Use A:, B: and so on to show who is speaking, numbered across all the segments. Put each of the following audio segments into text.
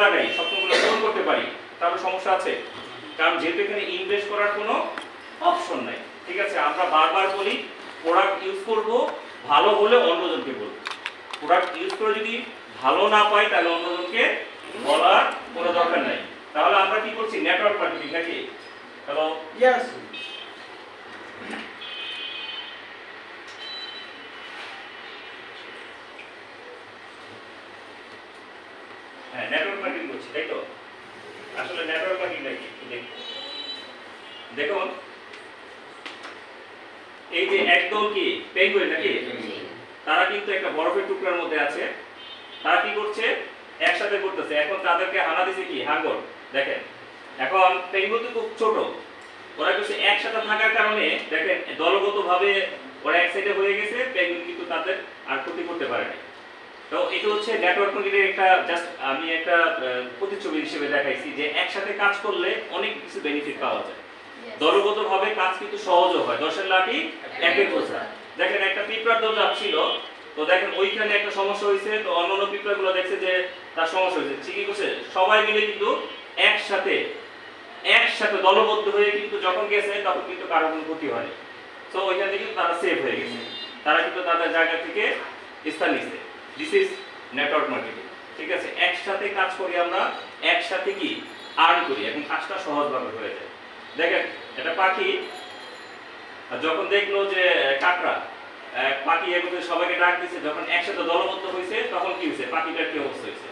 A: লাগাই স্বপ্নগুলো পূরণ করতে পারি, তাহলে সমস্যা আছে? কারণ যেহেতু এখানে ইনভেস্ট করার কোনো অপশন নাই, ঠিক আছে? আমরা বারবার বলি প্রোডাক্ট ইউজ করব, ভালো হলে অন্যজনকে বলবো। প্রোডাক্ট ইউজ করে যদি ভালো না পাই তাহলে অন্যজনকে বলার কোনো দরকার নাই। তাহলে আমরা কি করছি? নেটওয়ার্ক মার্কেটিং নাকি? Hello,
B: yes.
A: হ্যাঁ, নেটওয়ার্ক মার্কেটিং করছি, তাই তো? আসলে নেটওয়ার্ক মার্কেটিং নাকি দেখুন, এই যে একদম কি পেঙ্গুইন নাকি, তারা কিন্তু একটা বরফের টুকরার মধ্যে আছে। তারা কি করছে? একসাথে করতেছে। এখন তাদেরকে হানা দিছে কি? হাঙ্গর। দেখেন, এখন পেঙ্গুইন তো খুব ছোট, ওরা কিছু একসাথে থাকার কারণে দেখেন দলগতভাবে ওরা এক সাইডে হয়ে গেছে, পেঙ্গুইন কিন্তু তাদের আর ক্ষতি করতে পারে না। তো এটা হচ্ছে নেটওয়ার্ক মার্কেটিং একটা জাস্ট আমি একটা প্রতিচ্ছবি হিসেবে দেখাইছি যে একসাথে কাজ করলে অনেক কিছু বেনিফিট পাওয়া যায়। দলগতভাবে কাজ কিন্তু সহজও হয়। 10-এর লাঠি একের বোঝা। দেখেন একটা পিঁপড়ার দৌড় ছিল, তো দেখেন ওইখানে একটা সমস্যা হয়েছে, তো অন্যান্য পিঁপড়াগুলো দেখছে যে তার সমস্যা হয়েছে, ঠিকই করছে, সবাই মিলে কিন্তু একসাথে দলবদ্ধ হয়ে কিন্তু যখন গেছে তখন কিন্তু কারো কোনো ক্ষতি হয়নি। তো ওইখান থেকে তারা সেফ হয়ে গেছে, তারা কিন্তু তাদের জায়গা থেকে স্থান নিচ্ছে। দিস ইজ নেটওয়ার্ক মার্কেটিং, ঠিক আছে? একসাথে কাজ করি আমরা, একসাথে কি আর্ন করি এবং কাজটা সহজভাবে হয়ে যায়। দেখেন এটা পাখি যখন দেখলো যে কাকড়া পাখি এগুলো সবাইকে ডাক দিচ্ছে, যখন একসাথে দলবদ্ধ হয়েছে তখন কি হয়েছে? পাখিটার কি অবস্থা হয়েছে?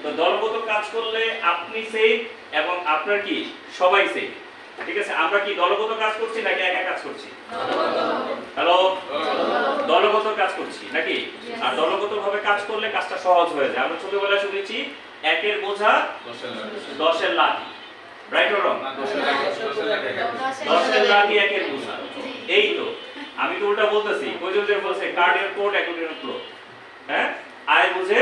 A: তো দলগত কাজ করলে আপনি সেফ এবং আপনার কি সবাই সেফ, ঠিক আছে? আমরা কি দলগত কাজ করছি নাকি একা কাজ করছি? হ্যালো, দলগত কাজ করছি নাকি? আর দলগত ভাবে কাজ করলে কাজটা সহজ হয়ে যায়। আমরা ছোটবেলায় শুনেছি একের বোঝা 10-এর লাঠি, রাইট অর রং? 10-এর লাঠি একের বোঝা। এই তো আমি তো উল্টা বলতেছি, কইজনের বলছে কার্ডের কোড একুটের ফ্লো। হ্যাঁ, আয় বুঝে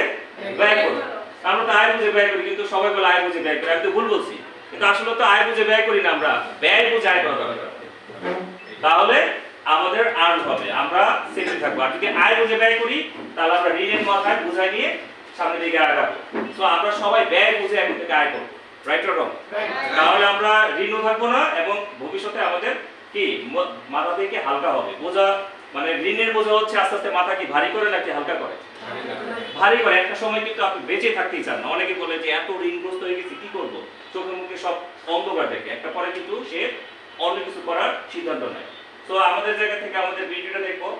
A: ব্যয় করো। আমরা তো আয় বুঝে ব্যয় করি, কিন্তু সবাই বলে আয় বুঝে ব্যয় করি। আমি তো ভুল বলছি, কিন্তু আসলে তো আয় বুঝে ব্যয় করি না, আমরা ব্যয় বুঝে আয় করা দরকার। তাহলে আমাদের আর্ন হবে, আমরা সেফে থাকবো। আর যদি আয় বুঝে ব্যয় করি তাহলে আমরা ঋণের মাথায় বুঝাই নিয়ে সামনের দিকে আগাবো। তো আমরা সবাই ব্যয় বুঝে এখন থেকে আয় করবো, রাইট অর রং? তাহলে আমরা ঋণও থাকবো না এবং ভবিষ্যতে আমাদের কি মাথা থেকে হালকা হবে। বোঝা মানে ঋণের বোঝা হচ্ছে আস্তে আস্তে মাথা কি ভারী করে নাকি হালকা করে? ভারী করে। একটা সময় কিন্তু আপনি বেঁচে থাকতেই চান না। অনেকে বলে যে এত ঋণগ্রস্ত হয়ে গেছি কি করবো, চোখে মুখে সব অন্ধকার দেখে, একটা পরে কিন্তু সে অন্য কিছু করার সিদ্ধান্ত নেয়। তো আমাদের জায়গা থেকে আমাদের ভিডিওটা দেখবো।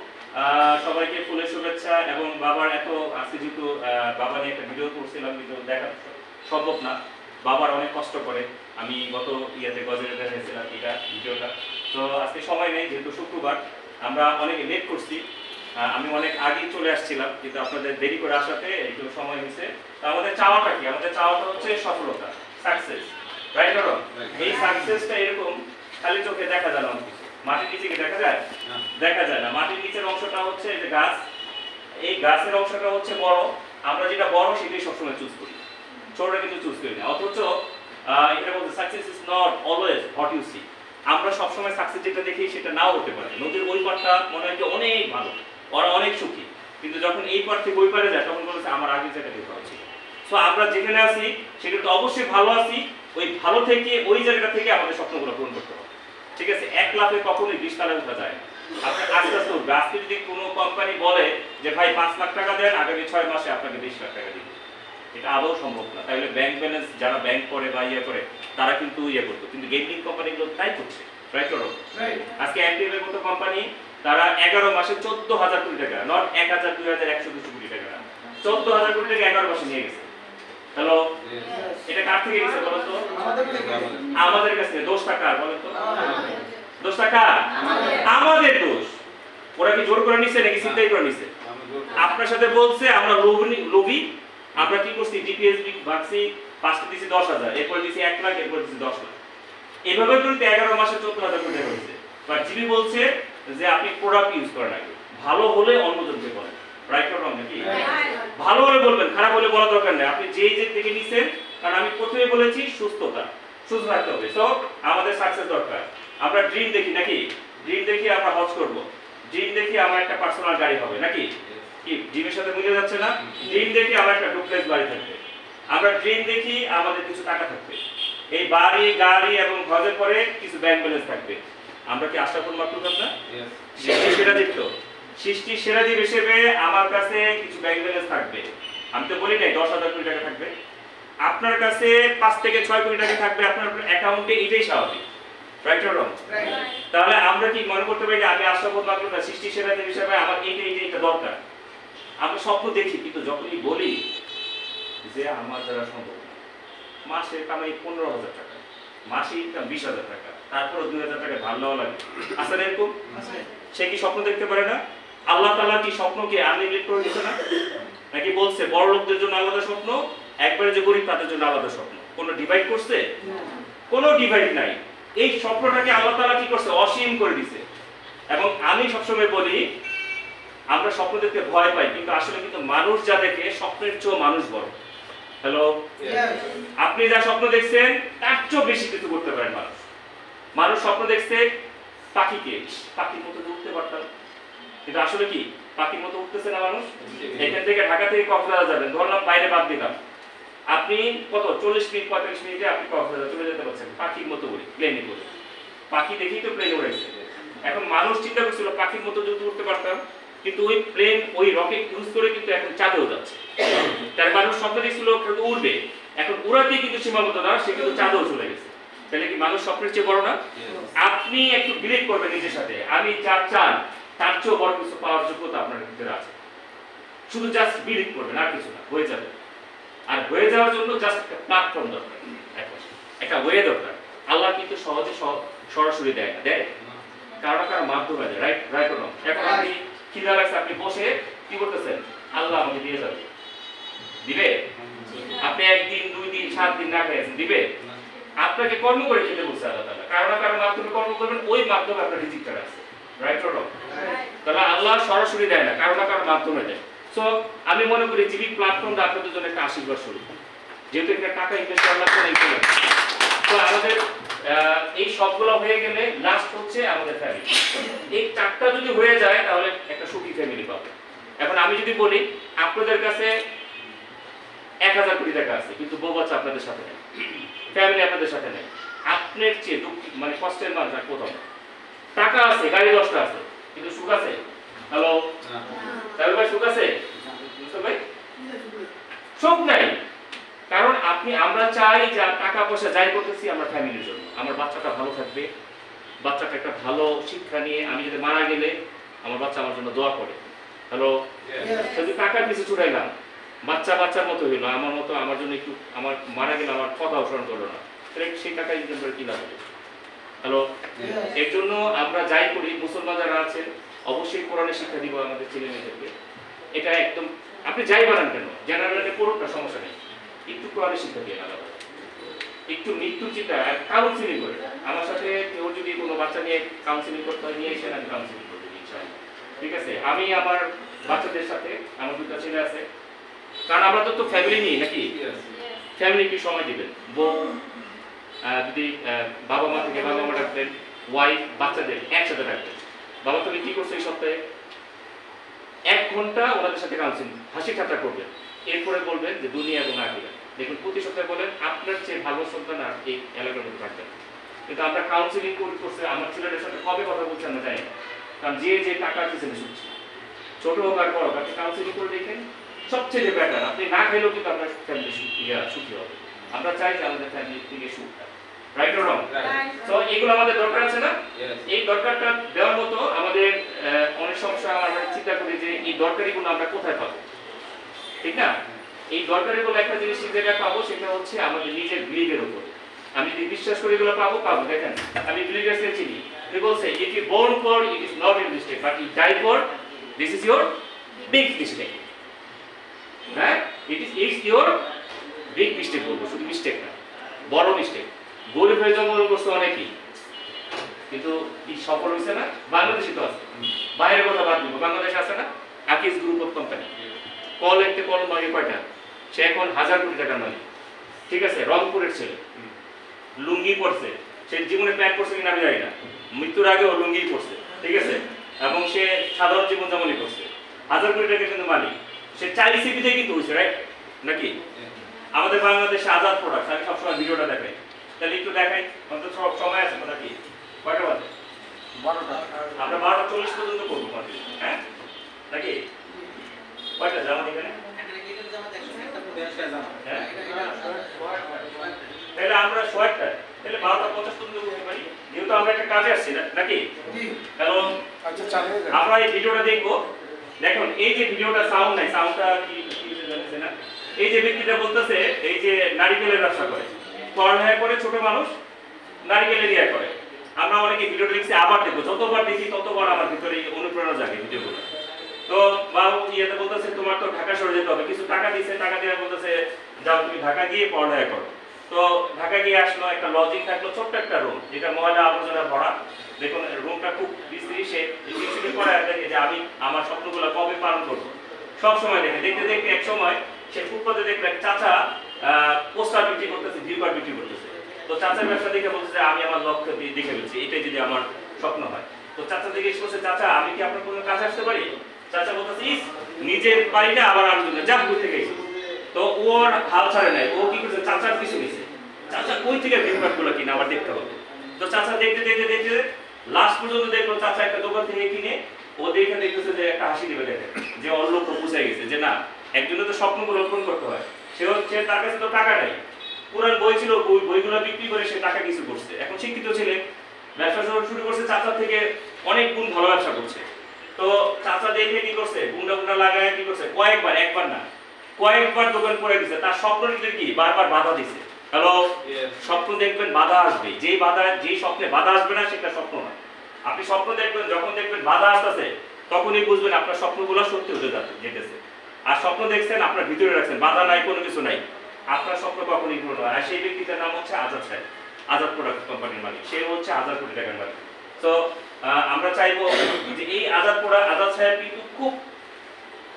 A: সবাইকে ফুলের শুভেচ্ছা। এবং বাবার এত আজকে যেহেতু বাবা নিয়ে একটা ভিডিও করছিলাম, কিন্তু দেখা সম্ভব না, বাবার অনেক কষ্ট করে। আমি গত ইয়াতে গজরে দেখেছিলাম এটা ভিডিওটা, তো আজকে সময় নেই যেহেতু শুক্রবার, আমরা অনেকে লেট করছি। আমি অনেক আগেই চলে আসছিলাম, কিন্তু আপনাদের দেরি করে আসাতে একটু সময় হয়েছে। তো আমাদের চাওয়াটা কি? আমাদের চাওয়াটা হচ্ছে সফলতা, সাকসেস, রাইট অর রং? এই সাকসেসটা এরকম খালি চোখে দেখা যায় না, মাটির নিচে কি দেখা যায়? দেখা যায় না। মাটির নিচের অংশটা হচ্ছে এই যে গাছ, এই গাছের অংশটা হচ্ছে বড়, আমরা যেটা বড় সেটাই সবসময় চুজ করি, ছোটটা কিন্তু চুজ করি না। অথচ এটা বলতে success is not always what you see. আমরা সবসময় সাকসেস যেটা দেখি সেটা নাও হতে পারে। নদীর ওই পাড়টা মনে হয় যে অনেক ভালো, ওরা অনেক সুখী, কিন্তু যখন এই পাড় থেকে ওই পাড়ে যায় তখন বলেছে আমার আগে জায়গা দেখতে হচ্ছে। সো আমরা যেখানে আছি সেটা তো অবশ্যই ভালো আছি, ওই ভালো থেকে ওই জায়গাটা থেকে আমাদের স্বপ্নগুলো পূরণ করতে হবে, ঠিক আছে? এক লাফে কখনোই 20 তলায় উঠা যায় না। আপনি আস্তে আস্তে উঠবে। আজকে যদি কোনো কোম্পানি বলে যে ভাই 5 লাখ টাকা দেন, আগামী 6 মাসে আপনাকে 20 লাখ টাকা দিবে, এটা আদৌ সম্ভব না। তাহলে ব্যাংক ব্যালেন্স যারা ব্যাংক করে বা ইয়ে করে তারা কিন্তু ইয়ে করতো, কিন্তু গেমিং কোম্পানিগুলো তাই করছে, রাইট অর রং? আজকে অ্যাক্টিভ এর মতো কোম্পানি তারা 11 মাসে 14,000 কোটি টাকা, নট 1,000, 2,000, 100 কোটি টাকা না, 14,000 কোটি টাকা 11 মাসে নিয়ে গেছে। হ্যালো, এটা কার থেকে গেছে বলো তো? আমাদের কাছে। দোষটা কার বলো তো? দোষটা কার? আমাদের দোষ। ওরা কি জোর করে নিছে নাকি চিন্তাই করে নিছে? আপনার সাথে বলছে আমরা লোভী, আমরা কি করছি? ডিপিএসবি ভাগছি, ফার্স্টে দিছি 10,000, এরপর দিছি 1 লাখ, এরপর দিছি 10 লাখ। এইভাবে কিন্তু 11 মাসে 14,000 কোটি টাকা হয়েছে। বাট জিবি বলছে যে আপনি প্রোডাক্ট ইউজ করেন আগে, ভালো হলে অন্যজনকে বলেন, রাইট অর রং নাকি? ভালো হলে বলবেন, খারাপ হলে বলা দরকার নেই। আপনি যেই যে থেকে নিছেন, কারণ আমি প্রথমে বলেছি সুস্থতা, সুস্থ থাকতে হবে। সো আমাদের সাকসেস দরকার। আমরা ড্রিম দেখি নাকি? ড্রিম দেখি আমরা হজ করব, ড্রিম দেখি আমার একটা পার্সোনাল গাড়ি হবে নাকি? কি ড্রিমের সাথে মিলে যাচ্ছে? যাচ্ছে না? ড্রিম দেখি আমার একটা ডুপ্লেক্স বাড়ি থাকবে, আমরা ড্রিম দেখি আমাদের কিছু টাকা থাকবে, এই বাড়ি গাড়ি এবং ঘরের পরে কিছু ব্যাংক ব্যালেন্স থাকবে। আমরা কি আশা করব মাকলুকাত না? সৃষ্টির সেরা জীব তো, সৃষ্টির সেরা জীব হিসেবে আমার কাছে কিছু ব্যাংক ব্যালেন্স থাকবে। আমি তো বলি নাই 10,000 কোটি টাকা থাকবে, আপনার কাছে 5 থেকে 6 কোটি টাকা থাকবে আপনার অ্যাকাউন্টে, এটাই স্বাভাবিক, রাইট অর রং? তাহলে আমরা কি মনে করতে পারি যে আমি আশাবাদ মাকলুক না, সৃষ্টির সেরা জীব হিসেবে আমার এইটা দরকার? আমরা স্বপ্ন দেখি, কিন্তু যখনই বলি যে আমার দ্বারা সম্ভব না, মাসে কামাই 15,000 টাকা, মাসে ইনকাম 20,000 টাকা, তারপরে 2,000 টাকা ধার নেওয়া লাগে, আছে না এরকম? সে কি স্বপ্ন দেখতে পারে না? আল্লাহ তাআলা কি স্বপ্নকে আনলিমিটেড করে দিচ্ছে না? নাকি বলছে বড় লোকদের জন্য আলাদা স্বপ্ন, একবারে যে গরিব তাদের জন্য আলাদা স্বপ্ন? কোনো ডিভাইড করছে? কোনো ডিভাইড নাই। এই স্বপ্নটাকে আল্লাহ তাআলা কি করছে? অসীম করে দিয়েছে। এবং আমি সবসময় বলি আমরা স্বপ্ন দেখতে ভয় পাই, কিন্তু আসলে কিন্তু মানুষ যা দেখে স্বপ্নের চেয়েও মানুষ বড়। হ্যালো, আপনি যা স্বপ্ন দেখছেন তার চেয়েও বেশি কিছু করতে পারেন মানুষ। মানুষ স্বপ্ন দেখছে পাখিকে, পাখির মতো উঠতে পারতাম, কিন্তু আসলে কি পাখির মতো উঠতেছে না মানুষ? এখান থেকে ঢাকা থেকে কক্সবাজার যাবেন, ধরলাম বাইরে বাদ দিলাম, আপনি কত 40 মিনিট 45 মিনিটে আপনি কক্সবাজার চলে যেতে পারছেন পাখির মতো করে, প্লেনে করে। পাখি দেখেই তো প্লেনে উড়াইছে। এখন মানুষ চিন্তা করছিল পাখির মতো যদি উঠতে পারতাম, কিন্তু ওই প্লেন ওই রকেট ইউজ করে কিন্তু এখন চাঁদেও যাচ্ছে। তার মানুষ স্বপ্ন দেখছিল কিন্তু উড়বে, এখন উড়াতেই কিন্তু সীমাবদ্ধ না, সে কিন্তু চাঁদেও চলে গেছে। তাহলে কি মানুষ স্বপ্নের চেয়ে বড় না? আপনি একটু বিলিভ করবেন নিজের সাথে, আমি যা চান তার চেয়েও বড় কিছু পাওয়ার যোগ্যতা আপনার ভিতরে আছে। শুধু জাস্ট বিলিভ করবেন, আর কিছু না, হয়ে যাবে। আর হয়ে যাওয়ার জন্য জাস্ট একটা প্ল্যাটফর্ম দরকার, একটা ওয়ে দরকার। আল্লাহ কিন্তু সহজে সরাসরি দেয় না, দেয় কারো কারো মাধ্যমে দেয়, রাইট রাইট না? এখন আপনি খিদা লাগছে, আপনি বসে কি করতেছেন? আল্লাহ আমাকে দিয়ে যাবে, দিবে? আপনি 1 দিন 2 দিন 7 দিন না খেয়েছেন, দিবে? আপনাকে কর্ম করে খেতে বলছে আল্লাহ তাআলা, কারো না কারো মাধ্যমে কর্ম করবেন, ওই মাধ্যমে আপনার রিজিকটা আছে, রাইট অর রং? তাহলে আল্লাহ সরাসরি দেয় না, কারো না কারো মাধ্যমে দেয়। সো আমি মনে করি জিবি প্ল্যাটফর্মটা আপনাদের জন্য একটা আশীর্বাদ স্বরূপ, যেহেতু একটা টাকা ইনভেস্ট করা লাগছে। তো আমাদের এই সবগুলো হয়ে গেলে লাস্ট হচ্ছে আমাদের ফ্যামিলি। এই 4টা যদি হয়ে যায় তাহলে একটা সুখী ফ্যামিলি পাবে। এখন আমি যদি বলি আপনাদের কাছে 1,000 কোটি টাকা আছে, কিন্তু বউ বাচ্চা আপনাদের সাথে নেই, ফ্যামিলি আপনাদের সাথে নেই, আপনার চেয়ে দুঃখ মানে কষ্টের মানুষ আর কোথাও না। টাকা আছে, গাড়ি 10টা আছে, কিন্তু সুখ আছে? হ্যালো, তাহলে ভাই সুখ আছে? ভাই সুখ নাই। কারণ আমরা চাই যে টাকা পয়সা যাই করতেছি আমরা ফ্যামিলির জন্য, আমার বাচ্চাটা ভালো থাকবে, বাচ্চাটা একটা ভালো শিক্ষা নিয়ে আমি যদি মারা গেলে আমার বাচ্চা আমার জন্য দোয়া করে। হ্যালো, যদি টাকার কিছু ছুটাইলাম, বাচ্চার মতো হইলো, আমার মতো আমার জন্য একটু, আমার মারা গেলে আমার কথা স্মরণ করলো না, তাহলে সেই টাকা ইনকাম করে কি লাভ হবে? হ্যালো, এর জন্য আমরা যাই করি, মুসলমান যারা আছেন অবশ্যই কোরআনের শিক্ষা দিব আমাদের ছেলে মেয়েদেরকে। এটা একদম আপনি যাই বানান কেন, জেনারেলে পুরোটা সমস্যা নেই, একটু কোরআনের শিক্ষা দিয়ে আলাদা, একটু মৃত্যুর চিন্তা কাউন্সিলিং করে। আমার সাথে কেউ যদি কোনো বাচ্চা নিয়ে কাউন্সিলিং করতে হয়, নিয়ে এসেন, আমি কাউন্সিলিং করে দিই ইনশাআল্লাহ, ঠিক আছে? আমি আমার বাচ্চাদের সাথে, আমার 2টা ছেলে আছে, কারণ আমরা তো ফ্যামিলি নিই নাকি, ফ্যামিলিকে সময় দিবেন। বউ যদি বাবা মা থেকে বাবা মা ডাকবেন, ওয়াইফ বাচ্চাদের একসাথে ডাকবেন, বাবা তুমি কি করছো এই সপ্তাহে, 1 ঘন্টা ওনাদের সাথে কাউন্সিলিং হাসি ঠাট্টা করবেন, এরপরে বলবেন যে দুনিয়া এবং আখিরাত। দেখুন প্রতি সপ্তাহে বলেন আপনার চেয়ে ভালো সন্তান আর এই এলাকার মধ্যে থাকবেন। কিন্তু আমরা কাউন্সিলিং করছে, আমার ছেলেদের সাথে কবে কথা বলছি আমরা জানি না, কারণ যে টাকা পিছনে শুনছি, ছোট হোক আর বড়, আপনি কাউন্সিলিং করে দেখেন, সবচেয়ে বেটার। আপনি না খেলেও কিন্তু আপনার ফ্যামিলি সুখী হবে। আমরা চাই যে আমাদের ফ্যামিলি থেকে সুখটা, রাইট অর রং? সো এগুলো আমাদের দরকার আছে না? এই দরকারটা দেওয়ার মতো আমাদের অনেক সমস্যা আমরা চিন্তা করি যে এই দরকারিগুলো আমরা কোথায় পাবো, ঠিক না? এই দরকারিগুলো একটা জিনিস যেটা পাবো সেটা হচ্ছে আমাদের নিজের বিলিভের উপর। আমি যদি বিশ্বাস করি এগুলো পাবো। দেখেন আমি বিল গেটসকে চিনি, he বলছে if you born for it is not a mistake but you die for this is your big mistake. হ্যাঁ, it's your big mistake বলবো, শুধু মিস্টেক না, বড় মিস্টেক। গরিব হয়ে জন্মগ্রহণ করছে অনেকেই, কিন্তু কি সফল হয়েছে না? বাংলাদেশে তো আছে, বাইরের কথা বাদ দিব, বাংলাদেশে আছে না Akij group of company, call একটা কল মারি কয়টা, সে এখন 1000 কোটি টাকার মালিক, ঠিক আছে? রংপুরের ছেলে, লুঙ্গি পরছে, সে জীবনে প্যান্ট পরছে কিনা আমি জানি না, মৃত্যুর আগে ও লুঙ্গি পরছে, ঠিক আছে? এবং সে সাধারণ জীবনযাপনই করছে, 1000 কোটি টাকা কিন্তু মালিক, সে 4 সিপিতে কিন্তু হয়েছে, রাইট নাকি? আমাদের বাংলাদেশে আজাদ প্রোডাক্ট, আমি সবসময় ভিডিওটা দেখাই, তাহলে একটু দেখাই, অন্তত সব সময় আছে নাকি? কয়টা বাজে? 12টা। আমরা 12:40 পর্যন্ত করবো কন্টিনিউ, হ্যাঁ নাকি? কয়টা জামা এখানে? তাহলে আমরা সোয়ারটা তাহলে 12:50 পর্যন্ত করতে পারি, যেহেতু আমরা একটা কাজে আসছি নাকি? কারণ আমরা এই ভিডিওটা দেখবো। দেখুন এই যে ভিডিওটা সাউন্ড নাই, সাউন্ডটা কি জানেন না? এই যে ব্যক্তিটা বলতেছে এই যে নারিকেলের ব্যবসা করে, পড়ালেখা করে, ছোট মানুষ, নারিকেলের ইয়া করে। আমরা অনেকে ভিডিওটা দেখছি, আবার দেখবো, যতবার দেখি ততবার আমার ভিতরে অনুপ্রেরণা জাগে ভিডিওগুলো। তো বাবু ইয়েতে বলতেছে তোমার তো ঢাকা শহরে যেতে হবে, কিছু টাকা দিছে, টাকা দিয়ে বলতেছে যাও তুমি ঢাকা গিয়ে পড়ালেখা করো। তো ঢাকা গিয়ে আসলো, একটা লজিং থাকলো, ছোট্ট একটা রুম, যেটা ময়লা আবর্জনা ভরা। দেখুন রুমটা খুব বিশ্রী, সে কিছুদিন পরে দেখে যে আমি আমার স্বপ্নগুলো কবে পালন করবো, সব সময় দেখে দেখতে দেখতে এক সময় সে ফুটপাতে দেখলো এক চাচা পোস্টার বিক্রি করতেছে, ভিউকার বিক্রি করতেছে। তো চাচার ব্যবসা দেখে বলছে যে আমি আমার লক্ষ্য দিয়ে দেখে ফেলছি, এটাই যদি আমার স্বপ্ন হয়। তো চাচা জিজ্ঞেস করছে, চাচা আমি কি আপনার কোনো কাজে আসতে পারি? চাচা বলতেছে ইস নিজের বাড়ি না, আবার আরেকজন যা কই থেকে এসে। তো ওর হাল ছাড়ে নাই, ও কি করছে চাচার পিছু নিছে, চাচা কই থেকে ভিউকার গুলো কিনে আবার দেখতে হবে। তো চাচা দেখতে দেখতে দেখতে লাস্ট পর্যন্ত দেখলো চাচা একটা দোকান থেকে কিনে, ও দেখে দেখতেছে যে একটা হাসি দিবে, দেখে যে ওর লক্ষ্য বুঝে গেছে যে না, একজনের তো স্বপ্নগুলো পূরণ করতে হয়। সে হচ্ছে তার কাছে তো টাকা নাই, পুরান বই ছিল, বইগুলো বিক্রি করে সে টাকা কিছু করছে। এখন শিক্ষিত ছেলে, ব্যবসা শুরু করছে, চাচার থেকে অনেক গুণ ভালো ব্যবসা করছে। তো চাচা দেখে কি করছে, গুন্ডা গুন্ডা লাগায় কি করছে, কয়েকবার, একবার না কয়েকবার দোকান করে দিছে। তার স্বপ্নটা কি বারবার বাধা দিছে। হ্যালো, স্বপ্ন দেখবেন বাধা আসবে, যেই স্বপ্নে বাধা আসবে না সেটা স্বপ্ন না। আপনি স্বপ্ন দেখবেন, যখন দেখবেন বাধা আসতেছে তখনই বুঝবেন আপনার স্বপ্নগুলো সত্যি হতে যেতেছে। আর স্বপ্ন দেখছেন আপনার ভিতরে রাখছেন, বাধা নাই, কোনো কিছু নাই, আপনার স্বপ্ন কখনই পূরণ হয়। আর সেই ব্যক্তিটার নাম হচ্ছে আজাদ সাহেব, আজাদ প্রোডাক্ট কোম্পানির মালিক, সে হচ্ছে 1000 কোটি টাকার মালিক। তো আমরা চাইবো যে এই আজাদ সাহেব কিন্তু খুব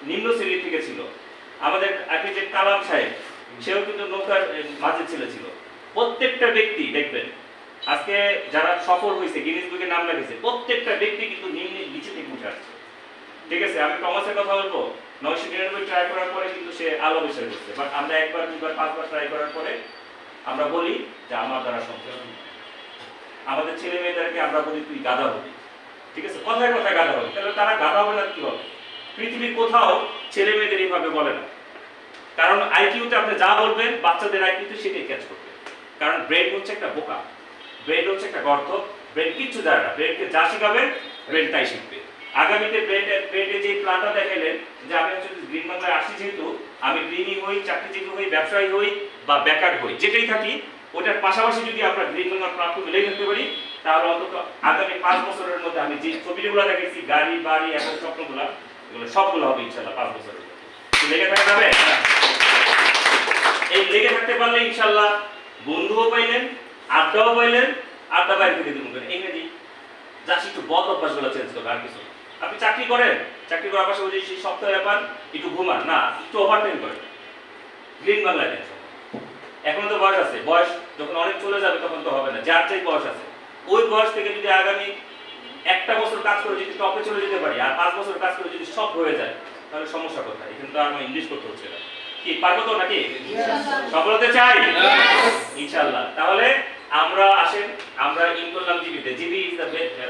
A: নিম্ন শ্রেণী থেকে ছিল। আমাদের আর্কিটেক্ট কালাম সাহেব, সেও কিন্তু নৌকার মাঝে ছিল। প্রত্যেকটা ব্যক্তি দেখবেন আজকে যারা সফল হয়েছে, গিনেস বুকে নাম লেগেছে, প্রত্যেকটা ব্যক্তি কিন্তু নিচে থেকে উঠে আসছে। ঠিক আছে, আমি টমাসের কথা বলবো, 999 ট্রাই করার পরে কিন্তু সে আলো বিষয় করছে। বাট আমরা একবার, দুবার, 5বার ট্রাই করার পরে আমরা বলি যে আমার দ্বারা সম্ভব। আমাদের ছেলে মেয়েদেরকে আমরা বলি তুই গাধা হবি, ঠিক আছে, কথায় কথায় গাধা হবে। তাহলে তারা গাধা হবে না কি হবে? পৃথিবীর কোথাও ছেলে মেয়েদের এইভাবে বলে না, কারণ আইকিউতে আপনি যা বলবেন বাচ্চাদের আইকিউতে সেটাই ক্যাচ করবে। কারণ ব্রেন হচ্ছে একটা বোকা, ব্রেন হচ্ছে একটা গর্ত, ব্রেন কিচ্ছু জানে না। ব্রেনকে যা শিখাবেন ব্রেন তাই শিখবে। আগামীতে ব্রেনে যে প্ল্যানটা দেখালেন যে আমি হচ্ছে গ্রিন বাংলায় আসি, যেহেতু আমি গৃহিণী হই, চাকরিজীবী হই, ব্যবসায়ী হই বা বেকার হই, যেটাই থাকি, ওটার পাশাপাশি যদি আমরা গ্রিন বাংলার প্রাপ্য মিলে থাকতে পারি, তাহলে অন্তত আগামী 5 বছরের মধ্যে আমি যে ছবিগুলো দেখেছি, গাড়ি বাড়ি এবং স্বপ্নগুলো, এগুলো সবগুলো হবে ইনশাল্লাহ 5 বছরের মধ্যে। লেগে থাকা যাবে? এই লেগে থাকতে পারলে ইনশাল্লাহ বন্ধুও পাইলেন, আড্ডাও পাইলেন, আড্ডা বাইরে থেকে দিন করেন। ইংরেজি জাস্ট একটু বদ অভ্যাসগুলো চেঞ্জ করবে, আর কিছু। আপনি চাকরি করেন, চাকরি করার পাশাপাশি সেই সপ্তাহে ব্যাপার একটু ঘুমান না, একটু ওভারটাইম করেন, গ্রিন বাংলায় দেন। এখন তো বয়স আছে, বয়স যখন অনেক চলে যাবে তখন তো হবে না। যার যে বয়স আছে, ওই বয়স থেকে যদি আগামী 1 বছর কাজ করে যদি টপে চলে যেতে পারি, আর 5 বছর কাজ করে যদি সব হয়ে যায়, তাহলে সমস্যা কোথায়? এখানে তো আমার ইংলিশ করতে হচ্ছে না, কি পারবো তো নাকি? সফলতা চাই ইনশাআল্লাহ। তাহলে আমরা আসেন, আমরা ইন করলাম জিবিতে। জিবি ইজ দ্য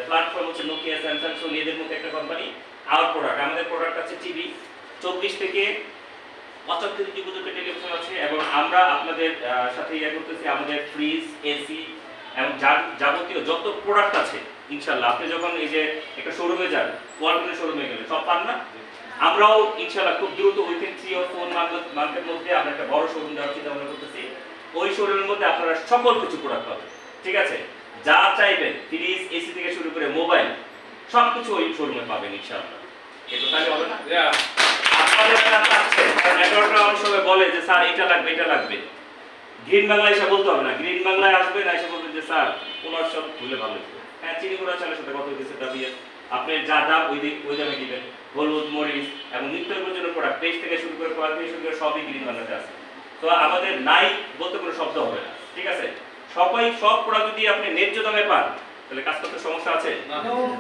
A: প্ল্যাটফর্ম, হচ্ছে নোকিয়া, স্যামসাং, সোনি এদের মধ্যে একটা কোম্পানি। আওয়ার প্রোডাক্ট, আমাদের প্রোডাক্ট আছে টিভি, 24 থেকে 75 ইঞ্চি পর্যন্ত টেলিভিশন আছে। এবং আমরা আপনাদের সাথে ইয়ে করতেছি, আমাদের ফ্রিজ, এসি এবং যাবতীয় যত প্রোডাক্ট আছে ইনশাআল্লাহ। আপনি যখন এই যে একটা শোরুমে যান, ওয়ালটনের শোরুমে গেলে সব পান না, আমরাও ইনশাআল্লাহ খুব দ্রুত উইথিন 3 or 4 মান্থের মধ্যে আমরা একটা বড় শোরুম দেওয়ার চিন্তা ভাবনা করতেছি। ওই শোরুমের মধ্যে আপনারা সকল কিছু প্রোডাক্ট পাবেন, ঠিক আছে? যা চাইবেন, ফ্রিজ, এসি থেকে শুরু করে মোবাইল, সবকিছু ওই শোরুমে পাবেন ইনশাআল্লাহ। এটা তাহলে হবে না? আপনাদের কাছে আছে, নেটওয়ার্করা অনেক সময় বলে যে স্যার এটা লাগবে, এটা লাগবে। গ্রিন বাংলায় এসে বলতে হবে না, গ্রিন বাংলায় আসবেন, এসে বলবেন যে স্যার ওনার সব ভুলে ভালো হয়েছে। হ্যাঁ, চিনি গুঁড়া চালের সাথে কত হয়েছে তা দিয়ে আপনি যা দাম ওই দামে দিবেন। হলুদ, মরিচ এবং নিত্য প্রয়োজনীয় প্রোডাক্ট, পেস্ট থেকে শুরু করে কোয়াল থেকে শুরু করে সবই গ্রিন বাংলাতে আছে। তো আমাদের নাই বলতে কোনো শব্দ হবে না, ঠিক আছে? সব প্রোডাক্ট যদি আপনি ন্যায্য দামে পান, তাহলে কাজ করতে সমস্যা আছে?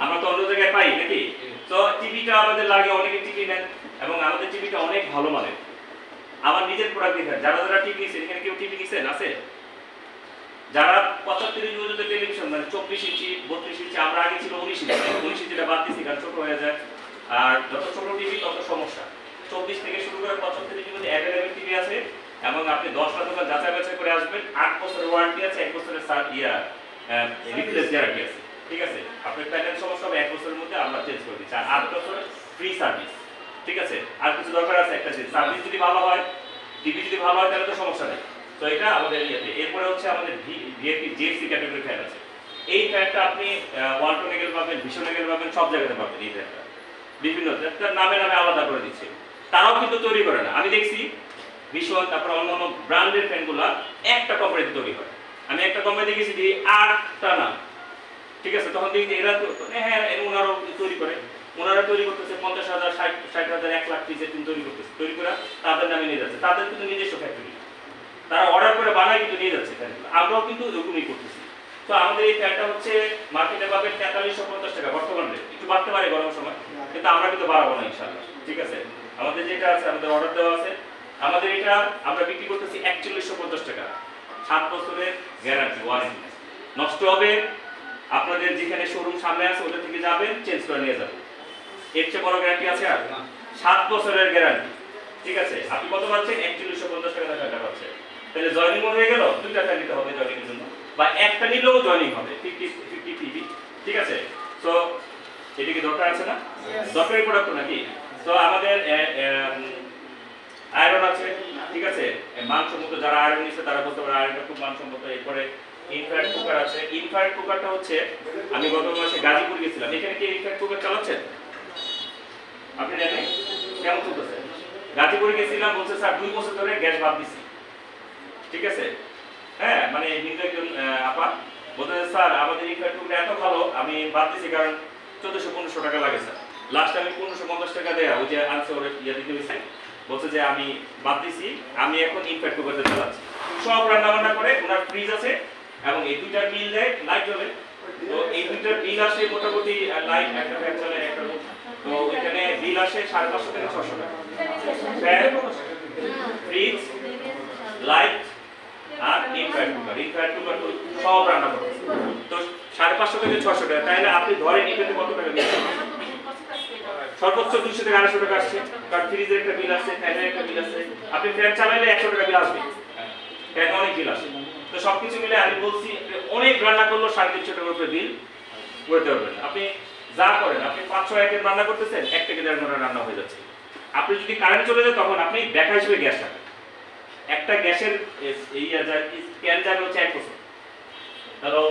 A: আমরা তো অন্য জায়গায় পাই নাকি? তো টিভিটা আমাদের লাগে, অনেকে টিভি নেন এবং আমাদের টিভিটা অনেক ভালো মানের। আমার নিজের প্রোডাক্ট দেখেন, যারা যারা টিভি নিচ্ছেন, এখানে কেউ টিভি নিচ্ছেন আছে? যারা 75 ইঞ্চি পর্যন্ত টেলিভিশন, মানে 24 ইঞ্চি 32 ইঞ্চি, আমরা আগে ছিল 19 ইঞ্চি, 19 ইঞ্চিটা বাদ দিচ্ছি কারণ ছোট হয়ে যায়, আর যত ছোট টিভি তত সমস্যা। 24 থেকে শুরু করে 75 ইঞ্চি মধ্যে অ্যাভেলেবেল টিভি আছে, এবং আপনি 10টা দোকান যাচাই বাছাই করে আসবেন। 8 বছরের ওয়ারেন্টি আছে, 1 বছরের রিপ্লেস গ্যারান্টি আছে, ঠিক আছে? আপনার প্যানেল সমস্যা হবে 1 বছরের মধ্যে আমরা চেঞ্জ করে দিচ্ছি, আর 8 বছরের ফ্রি সার্ভিস, ঠিক আছে? আর কিছু দরকার আছে, একটা সার্ভিস যদি ভালো হয়, টিভি যদি ভালো হয়, তাহলে তো সমস্যা নেই। তো এটা আমাদের ইয়েতে। এরপরে হচ্ছে আমাদের ভিএপি জিএফসি ক্যাটাগরি ফ্যান আছে। এই ফ্যানটা আপনি ওয়ালটন এগেল পাবেন, ভীষণ এগেল পাবেন, সব জায়গাতে পাবেন। এই ফ্যানটা বিভিন্ন নামে নামে আলাদা করে দিচ্ছে, তারাও কিন্তু তৈরি করে না। আমি দেখছি ভীষণ, তারপর অন্যান্য ব্র্যান্ডের ফ্যানগুলো একটা কোম্পানিতে তৈরি হয়। আমি একটা কোম্পানিতে গেছি যে 8টা নাম, ঠিক আছে? তখন দেখি যে এরা তো হ্যাঁ ওনারাও তৈরি করে, ওনারা তৈরি করতেছে 50,000 60,000 1 লাখ পিসের তৈরি করতেছে, তৈরি করে তাদের নামে নিয়ে যাচ্ছে। তাদের কিন্তু নিজস্ব ফ্যাক্টরি, তারা অর্ডার করে বানায় কিন্তু নিয়ে যাচ্ছে ফ্যানগুলো। আমরাও কিন্তু এরকমই করতেছি। তো আমাদের এই ফ্যানটা হচ্ছে মার্কেটে পাবেন 4350 টাকা বর্তমান রেট, একটু বাড়তে পারে গরমের সময়, কিন্তু আমরা কিন্তু বাড়াবো না ইনশাআল্লাহ, ঠিক আছে? আমাদের যেটা আছে, আমাদের অর্ডার দেওয়া আছে, আমাদের এটা আমরা বিক্রি করতেছি 4150 টাকা, 7 বছরের গ্যারান্টি ওয়ারেন্টি। নষ্ট হবে, আপনাদের যেখানে শোরুম সামনে আছে ওদের থেকে যাবেন, চেঞ্জ করে নিয়ে যাবেন। এর চেয়ে বড় গ্যারান্টি আছে আর? 7 বছরের গ্যারান্টি, ঠিক আছে? আপনি কত পাচ্ছেন? 4150 টাকা পাচ্ছেন। তাহলে জয়েনিং হয়ে গেল, 2টা ফ্যান নিতে হবে জয়েনিং এর জন্য, বা একটা নিলেও জয়েনিং হবে 50-50 ঠিক আছে? সো এটা কি দরকার আছে না? দরকারি প্রোডাক্ট নাকি? তো আমাদের আয়রন আছে, ঠিক আছে? মানসম্মত, যারা আয়রন নিচ্ছে তারা বলতে পারে আয়রনটা খুব মানসম্মত। এরপরে ইনফ্রারেড কুকার আছে। ইনফ্রারেড কুকারটা হচ্ছে, আমি গত মাসে গাজীপুর গেছিলাম, এখানে কি ইনফ্রারেড কুকার চালাচ্ছেন? আপনি জানেন কেমন চলতেছে? গাজীপুরে গেছিলাম, বলছে স্যার 2 বছর ধরে গ্যাস বাদ দিছি, ঠিক আছে? হ্যাঁ, মানে হিন্দু একজন আপা বলতে, স্যার আমাদের ইনফ্রারেড কুকার এত ভালো, আমি বাদ দিছি কারণ 1400-1500 টাকা লাগে স্যার। লাস্ট আমি 1550 টাকা দেয়া ওই যে আনসার ইয়ে দিতে হয়েছে, বলছে যে আমি বাদ দিছি, আমি এখন ইনফ্রারেড কুকারটা চালাচ্ছি। সব রান্না বান্না করে, ওনার ফ্রিজ আছে, এবং এই 2টার বিল দেয়, লাইট জ্বলে। তো এই 2টার বিল আসে মোটামুটি, লাইট একটা ফ্যান চলে একটা, তো এখানে বিল আসে 550 থেকে 600 টাকা। ফ্যান, ফ্রিজ, লাইট আর ইনফ্রারেড কুকার। ইনফ্রারেড কুকার সব রান্না করতেছে, তো 550 থেকে 600 টাকা। তাহলে আপনি ধরেন এটাতে কত টাকা দিচ্ছেন? সর্বোচ্চ 200 থেকে 250 টাকা আসছে, কারণ ফ্রিজের একটা বিল আছে, ফ্যানের একটা বিল আছে। আপনি ফ্যান চালাইলে 100 টাকা বিল আসবে, ফ্যান অনেক বিল আসে। তো সবকিছু মিলে আমি বলছি অনেক রান্না করলো 350 টাকার উপরে বিল করতে পারবেন। আপনি যা করেন, আপনি 5-6 আইটেম রান্না করতেছেন, 1 থেকে 1.5 ঘন্টা রান্না হয়ে যাচ্ছে। আপনি যদি কারেন্ট চলে যায়, তখন আপনি দেখা হিসেবে গ্যাস থাকবে। একটা গ্যাসের ক্যান যাবে হচ্ছে 1 বছর। হ্যালো,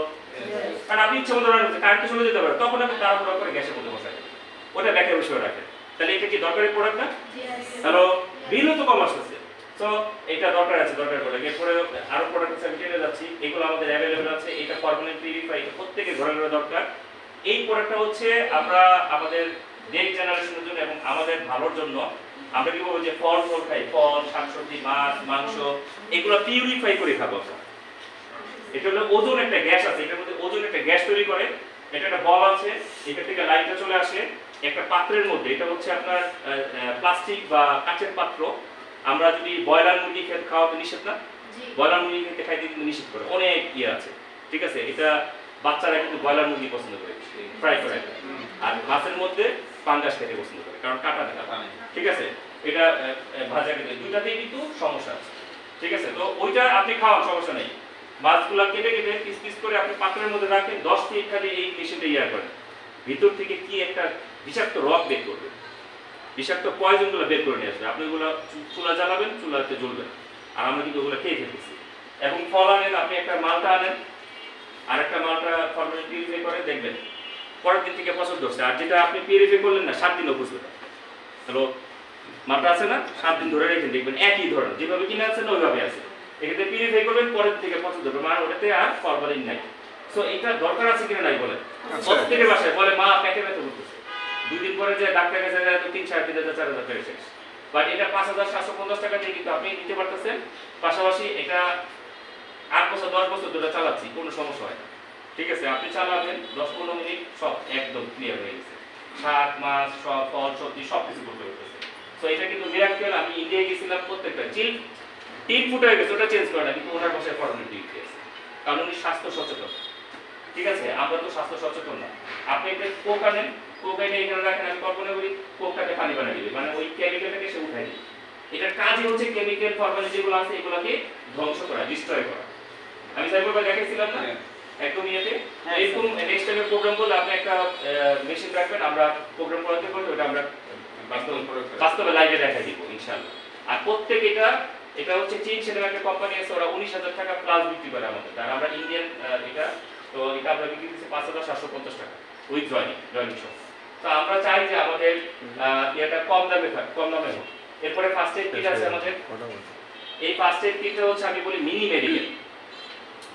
A: কারণ আপনি ইচ্ছে মতো রান্না করছেন, কারেন্ট চলে যেতে পারে, তখন আপনি তাড়াহুড়া করে গ্যাসের মধ্যে বসাই ওটা ব্যাকের বিষয় রাখেন। তাহলে এটা কি দরকারি প্রোডাক্ট না? হ্যালো, বিলও তো কম আসতেছে। তো এটা দরকার আছে, দরকার পড়ে। এরপরে আরো প্রোডাক্ট আছে, আমি টেনে যাচ্ছি, এগুলো আমাদের অ্যাভেলেবেল আছে। এটা পার্মানেন্ট পিউরিফাই, প্রত্যেকের ঘরে ঘরে দরকার। এই প্রোডাক্টটা হচ্ছে আমরা আমাদের নেক্সট জেনারেশনের জন্য এবং আমাদের ভালোর জন্য আমরা কি বলবো যে ফল খাই, ফল, শাকসবজি, মাছ, মাংস, এগুলো পিউরিফাই করে খাবো। এটা হলো ওজোন একটা গ্যাস আছে, এটার মধ্যে ওজোন একটা গ্যাস তৈরি করে। এটা একটা বল আছে, এটা থেকে লাইটটা চলে আসে একটা পাত্রের মধ্যে। এটা হচ্ছে আপনার প্লাস্টিক বা কাচের পাত্র। আমরা যদি ব্রয়লার মুরগি খাওয়াতে নিষেধ না? ব্রয়লার মুরগি খেতে খাইতে কিন্তু নিষেধ করে, অনেক ইয়ে আছে, ঠিক আছে? এটা বাচ্চারা কিন্তু ব্রয়লার মুরগি পছন্দ করে ফ্রাই করে, আর মাছের মধ্যে পাঙ্গাস খেতে পছন্দ করে কারণ কাটা নেই, ঠিক আছে? এটা ভাজা খেতে, দুইটাতেই কিন্তু সমস্যা আছে, ঠিক আছে? তো ওইটা আপনি খাওয়ান, সমস্যা নেই। মাছগুলা কেটে কেটে পিস পিস করে আপনি পাত্রের মধ্যে রাখেন, 10 মিনিট খালি এই মেশিনটা ইয়া করেন, ভিতর থেকে কি একটা বিষাক্ত রক বের করবে, বিষাক্ত পয়জনগুলো বের করে নিয়ে আসবে। আপনি ওগুলো চুলা জ্বালাবেন, চুলাতে জ্বলবেন, আর আমরা কিন্তু ওগুলো খেয়ে ফেলতেছি। এবং ফল আনেন, আপনি একটা মালটা আনেন, আর একটা মালটা ফর্মালি পিউরিফাই করে দেখবেন পরের দিন থেকে পছন্দ হচ্ছে। আর যেটা আপনি পিউরিফাই করলেন না, 7 দিনও বুঝবে না। হ্যালো, মালটা আছে না, 7 দিন ধরে রেখে দেখবেন একই ধরনের, যেভাবে কিনে আছে না ওইভাবে আছে। এক্ষেত্রে পিউরিফাই করবেন, পরের থেকে পছন্দ হবে, মানে ওটাতে আর ফরমালিন নাই। সো এটা দরকার আছে কিনা নাই বলেন? প্রত্যেকের বাসায় বলে মা পেটে ব্যথা করতেছে, 2 দিন পরে যে ডাক্তারের কাছে যায় তো 3-4,000 4,000 টাকা শেষ। বাট এটা 5,750 টাকা দিয়ে কিন্তু আপনি নিতে পারতেছেন। পাশাপাশি এটা 8 বছর 10 বছর ধরে চালাচ্ছি, কোনো সমস্যা হয় না, ঠিক আছে? আপনি চালাবেন 10-15 মিনিট, সব একদম ক্লিয়ার হয়ে গেছে। শাক, মাছ, সব ফল, সবজি সব কিছু করতে পারতেছে। সো এটা কিন্তু মিরাক্কেল, আমি ইন্ডিয়ায় গেছিলাম প্রত্যেকটা টিন ফুট হয়ে গেছে, ওটা চেঞ্জ করে না, কিন্তু ওনার বাসায় ফর্মালিন ডিগ্রি আছে, কারণ উনি স্বাস্থ্য সচেতন। ঠিক আছে, আমরা তো স্বাস্থ্য সচেতন না। আপনি একটা কোক আনেন, কোক এনে এখানে রাখেন, আমি কল্পনা করি কোকটাকে পানি বানিয়ে দিবে, মানে ওই কেমিক্যালটাকে সে উঠাই দিবে। এটার কাজই হচ্ছে কেমিক্যাল ফর্মালিন যেগুলো আছে এগুলোকে ধ্বংস করা, ডিস্ট্রয় করা। আমি সাইবার দেখাইছিলাম না একদম ইয়েতে, এরকম নেক্সট টাইমে প্রোগ্রাম করলে আপনি একটা মেশিন রাখবেন, আমরা প্রোগ্রাম করাতে বলবো, ওটা আমরা বাস্তবে লাইভে দেখাই দিব ইনশাআল্লাহ। আর প্রত্যেক এটা হচ্ছে চীন সিনেমা একটা কোম্পানি আছে, ওরা 19,000 টাকা প্লাস বিক্রি করে আমাদের, আর আমরা ইন্ডিয়ান এটা তো এটা আমরা বিক্রি দিচ্ছি 5,750 টাকা উইথ জয়নিং সহ। তো আমরা চাই যে আমাদের এটা কম দামে হোক। এরপরে ফার্স্ট এড কিট আছে আমাদের, এই ফার্স্ট এড কিটটা হচ্ছে আমি বলি মিনি মেডিকেল।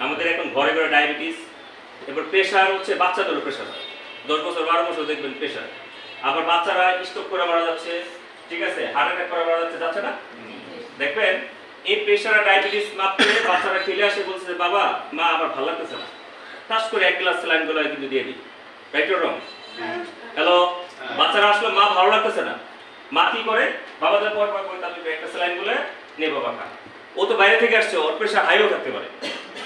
A: আমাদের এখন ঘরে ঘরে ডায়াবেটিস, এরপর প্রেশার হচ্ছে বাচ্চাদেরও প্রেশার হয়, 10 বছর 12 বছর দেখবেন প্রেশার, আবার বাচ্চারা স্ট্রোক করে মারা যাচ্ছে, ঠিক আছে, হার্ট অ্যাটাক করে মারা যাচ্ছে না দেখবেন। এই প্রেশার আর ডায়াবেটিস মাপতে বাচ্চারা খেলে আসে, বলছে যে বাবা মা আমার ভালো লাগতেছে না, টাচ করে 1 গ্লাস স্যালাইন গুলো কিন্তু দিয়ে দিই, রাইট অর রং? হ্যালো, বাচ্চারা আসলে মা ভালো লাগতেছে না, মা কি করে বাবাদের পর তাদের একটা স্যালাইন গুলো নে বাবা খা। ও তো বাইরে থেকে আসছে, ওর প্রেশার হাইও থাকতে পারে,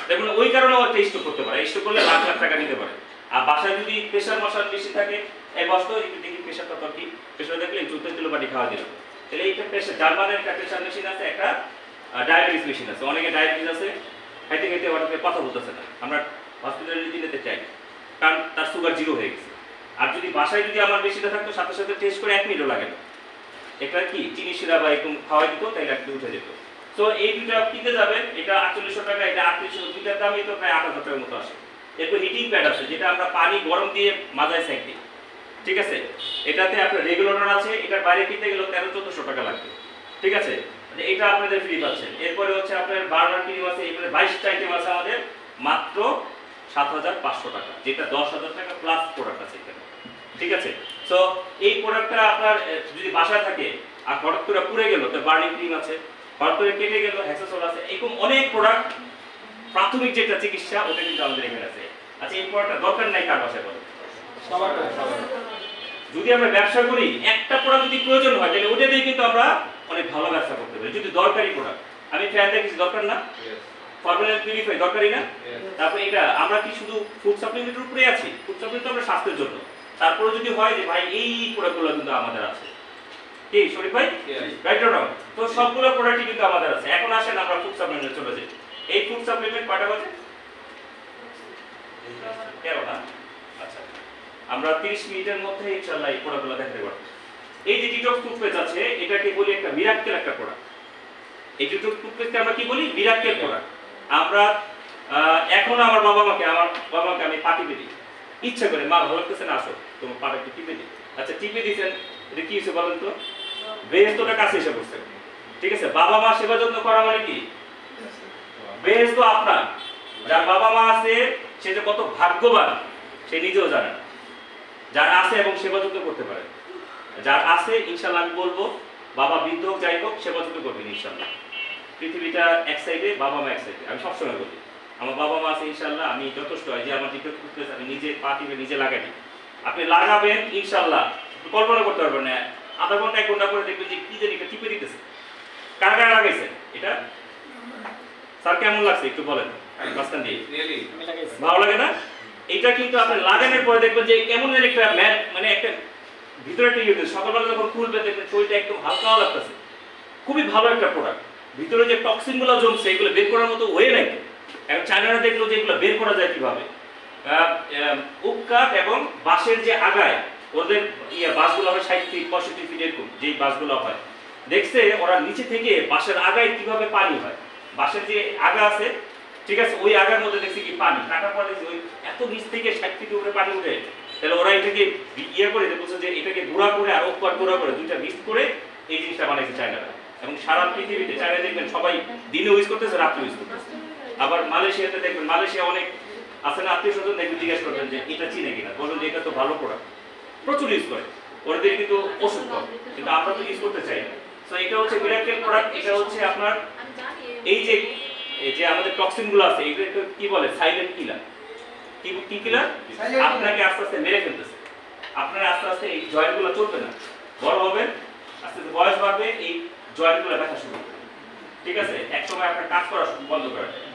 A: দেখুন ওই কারণে ও স্ট্রোক করতে পারে, স্ট্রোক করলে লাখ লাখ টাকা নিতে পারে। আর বাসায় যদি প্রেশার মশার বেশি থাকে, এই বস্তু একটু দেখি প্রেশারটা তোর কি, প্রেশার দেখলে চুলতে তুলো পাটি খাওয়া দিল, তাহলে এইটা প্রেশার জার্মানের একটা প্রেশার মেশিন আছে, একটা ডায়াবেটিস মেশিন আছে। অনেকে ডায়াবেটিস আছে, খাইতে খাইতে হঠাৎ কথা বলতেছে না, আমরা হসপিটালে যদি নিতে চাই, কারণ তার সুগার 0 হয়ে গেছে। আর যদি বাসায় যদি আমার বেশিটা থাকতো, সাথে সাথে টেস্ট করে 1 মিনিটও লাগে না, এটা কি চিনি শিরা বা এরকম খাওয়াই দিত, তাইলে একটু উঠে যেত। তো এই দুইটা কিনতে যাবেন, এটা 4800 টাকা, এটা 3800, দুইটার দামই তো প্রায় 8000 টাকার মতো আসে। এরপর হিটিং প্যাড আছে, যেটা আমরা পানি গরম দিয়ে মাজায় সেঁক দিই, ঠিক আছে, এটাতে আপনার রেগুলেটর আছে, এটার বাইরে কিনতে গেলে 1300-1400 টাকা লাগবে, ঠিক আছে, এটা আপনাদের ফ্রি পাচ্ছেন। এরপরে হচ্ছে আপনার বার্নার ক্রিম আছে, এরপরে 22টা আইটেম আছে আমাদের, মাত্র 7500 টাকা, যেটা 10,000 টাকা প্লাস প্রোডাক্ট আছে এখানে, ঠিক আছে। সো এই প্রোডাক্টটা আপনার যদি বাসায় থাকে আর হঠাৎ করে পুড়ে গেল, তো বার্নিং ক্রিম আছে, হঠাৎ করে কেটে গেল হ্যাক্সাসোল আছে, এরকম অনেক প্রোডাক্ট, প্রাথমিক যেটা চিকিৎসা ওটা কিন্তু আমাদের এখানে আছে। আচ্ছা, এই প্রোডাক্টটা দরকার নাই কার বাসায় বলেন? সবার। যদি আমরা ব্যবসা করি, একটা প্রোডাক্ট যদি প্রয়োজন হয়, তাহলে ওটা দিয়ে কিন্তু আমরা অনেক ভালো ব্যবসা করতে পারি, যদি দরকারি প্রোডাক্ট। আমি ফ্যান দেখি দরকার না, ফর্মুলা পিউরিফাই দরকারি না, তারপর এটা আমরা কি শুধু ফুড সাপ্লিমেন্টের উপরে আছি? ফুড সাপ্লিমেন্ট আমরা স্বাস্থ্যের জন্য, তারপরে যদি হয় যে ভাই এই প্রোডাক্টগুলো কিন্তু আমাদের আছে, কি শরীফ ভাই, রাইট অর রং? তো সবগুলো প্রোডাক্টই কিন্তু আমাদের আছে। এখন আসেন আমরা ফুড সাপ্লিমেন্টে চলে যাই। এই ফুড সাপ্লিমেন্ট কয়টা বাজে? 13 না? আচ্ছা, আমরা 30 মিনিটের মধ্যে ইনশাআল্লাহ এই প্রোডাক্টগুলো দেখাতে পারবো। এই যে ডিটক্স টুথপেস্ট আছে, এটাকে বলি একটা মিরাক্কেল একটা প্রোডাক্ট। এই ডিটক্স টুথপেস্টকে আমরা কি বলি? মিরাক্কেল প্রোডাক্ট। আমরা এখন আমার বাবা মাকে আমি পা টিপে দিই, ইচ্ছা করে, মা ভালো লাগতেছে না, আসো তোমার পাটা একটু টিপে দিই। আচ্ছা, টিপে দিয়েছেন, এটা কি হয়েছে বলেন তো? বেহেশতটা কাছে এসে পড়ছে, ঠিক আছে। বাবা মা সেবা যত্ন করা মানে কি? বেহেশত আপনার। যার বাবা মা আছে সে যে কত ভাগ্যবান সে নিজেও জানে না, যার আছে এবং সেবা যত্ন করতে পারে। যার আছে ইনশাআল্লাহ আমি বলবো, বাবা বৃদ্ধ হোক যাই হোক, সেবা যত্ন করবেন ইনশাআল্লাহ। পৃথিবীটা এক সাইডে, বাবা মা এক সাইডে। আমি সবসময় বলি আমার বাবা মা আছে ইনশাআল্লাহ, আমি যথেষ্ট হয় যে আমার ডিটক্স টুথপেস্ট আমি নিজে পা টিপে নিজে লাগাই। আপনি লাগাবেন ইনশাআল্লাহ, কল্পনা করতে পারবেন না, আধা ঘন্টা 1 ঘন্টা পরে দেখবেন যে কি জানি এটা টিপে দিতেছে। কার কার লাগাইছেন এটা? স্যার কেমন লাগছে একটু বলেন, মাঝখান দিয়ে ভালো লাগে না? এটা কিন্তু আপনি লাগানোর পরে দেখবেন যে কেমন একটা মানে একটা ভিতরে একটা ইয়ে, সকালবেলা যখন খুলবে দেখবেন শরীরটা একদম হালকা লাগতেছে। খুবই ভালো একটা প্রোডাক্ট। ভিতরে যে টক্সিন গুলো জমছে এগুলো বের করার মতো ওয়ে নাই। এখন চায়নারা দেখলো যে এগুলো বের করা যায় কিভাবে। উকাট এবং বাঁশের যে আগায় ওদের বাসগুলো হয় 60 ফিট 65 ফিট এরকম যেই বাসগুলো হয়, দেখছে ওরা নিচে থেকে বাঁশের আগায় কিভাবে পানি হয়। বাঁশের যে আগা আছে, ঠিক আছে, ওই আগার মধ্যে দেখছি কি পানি কাটার পরে ওই এত নিচ থেকে 60 ফিট উপরে পানি উঠে। তাহলে ওরা এটাকে করে বলছে যে এটাকে গুঁড়া করে আর ওপর গুঁড়া করে দুইটা মিক্স করে এই জিনিসটা বানাইছে চায়নারা। এবং সারা পৃথিবীতে চায়না দেখবেন সবাই দিনে ইউজ করতেছে, রাত্রে ইউজ করতেছে। আবার মালয়েশিয়াতে দেখবেন, মালয়েশিয়া অনেক আছে না আত্মীয় স্বজন, দেখবেন জিজ্ঞেস করবেন যে এটা চিনে কিনা, বলবেন যে এটা তো ভালো প্রোডাক্ট, প্রচুর ইউজ করে। ওদের কিন্তু ওষুধ কম, কিন্তু আমরা তো ইউজ করতে চাই না। তো এটা হচ্ছে মিরাকেল প্রোডাক্ট। এটা হচ্ছে আপনার এই যে আমাদের টক্সিন গুলো আছে, এগুলো কি বলে? Silent killer. কি কিলার? আপনাকে আস্তে আস্তে মেরে ফেলতেছে। আপনার আস্তে আস্তে এই জয়েন্ট গুলো চলবে না, বড় হবে, আস্তে আস্তে বয়স বাড়বে, এই জয়েন্টগুলো ব্যথা শুরু করে। ঠিক আছে, এক সময় আপনার কাজ করা বন্ধ করে দেয়,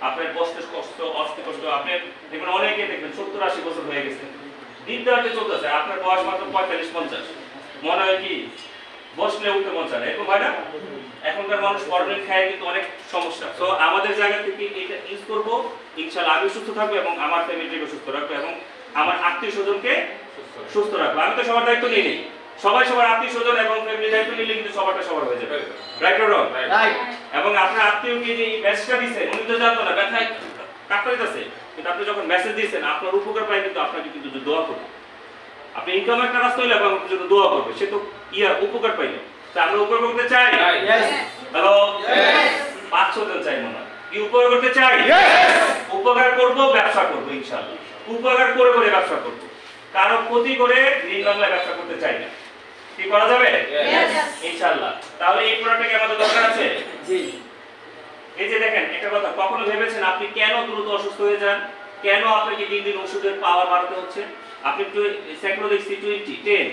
A: আপনার বসতে কষ্ট, অস্তে কষ্ট। আপনি দেখবেন অনেকে দেখবেন 70-80 বছর হয়ে গেছে, দিন দাঁড়াতে চলতেছে, আপনার বয়স মাত্র 45-50, মনে হয় কি বসলে উঠতে মন চায় না, এরকম হয় না? এখনকার মানুষ ফরমেলিন খায় কিন্তু অনেক সমস্যা। তো আমাদের জায়গা থেকে এটা ইউজ করবো, ইনশাআল্লাহ আমি সুস্থ থাকবো এবং আমার ফ্যামিলিকে সুস্থ রাখবো এবং আমার আত্মীয় স্বজনকে সুস্থ রাখবো। আমি তো সবার দায়িত্ব নিই নি, সবাই সবার আত্মীয় স্বজন এবং ফ্যামিলির দায়িত্ব নিলে কিন্তু সবারটা সবার হয়ে যাবে। Right or wrong? রাইট। এবং আপনার আত্মীয়কে যে মেসেজটা দিয়েছেন উনি তো জানতো না ব্যথায় কাটতে দিতেছে, কিন্তু আপনি যখন মেসেজ দিয়েছেন আপনার উপকার পাই, কিন্তু আপনাকে কিন্তু দোয়া করবে। আপনি ইনকাম একটা রাস্তা হইলে আপনার জন্য দোয়া করবে, সে তো উপকার পাইলো। তা আমরা উপকার করতে চাই? হ্যালো, 5-6 জন চাই মনে হয়। কি উপকার করতে চাই? উপকার করবো, ব্যবসা করবো ইনশাআল্লাহ। উপকার করে করে ব্যবসা করবো, কারো ক্ষতি করে গ্রিন বাংলায় ব্যবসা করতে চাই না। কি করা যাবে? ইনশাআল্লাহ। তাহলে এই প্রোডাক্টটা আমাদের দরকার আছে। জি। এই যে দেখেন একটা কথা, কখনো ভেবেছেন আপনি কেন দ্রুত অসুস্থ হয়ে যান? কেন আপনাকে দিন দিন ওষুধের পাওয়ার বাড়াতে হচ্ছে? আপনি একটু সেকেন্ড দেখছি 20, 10,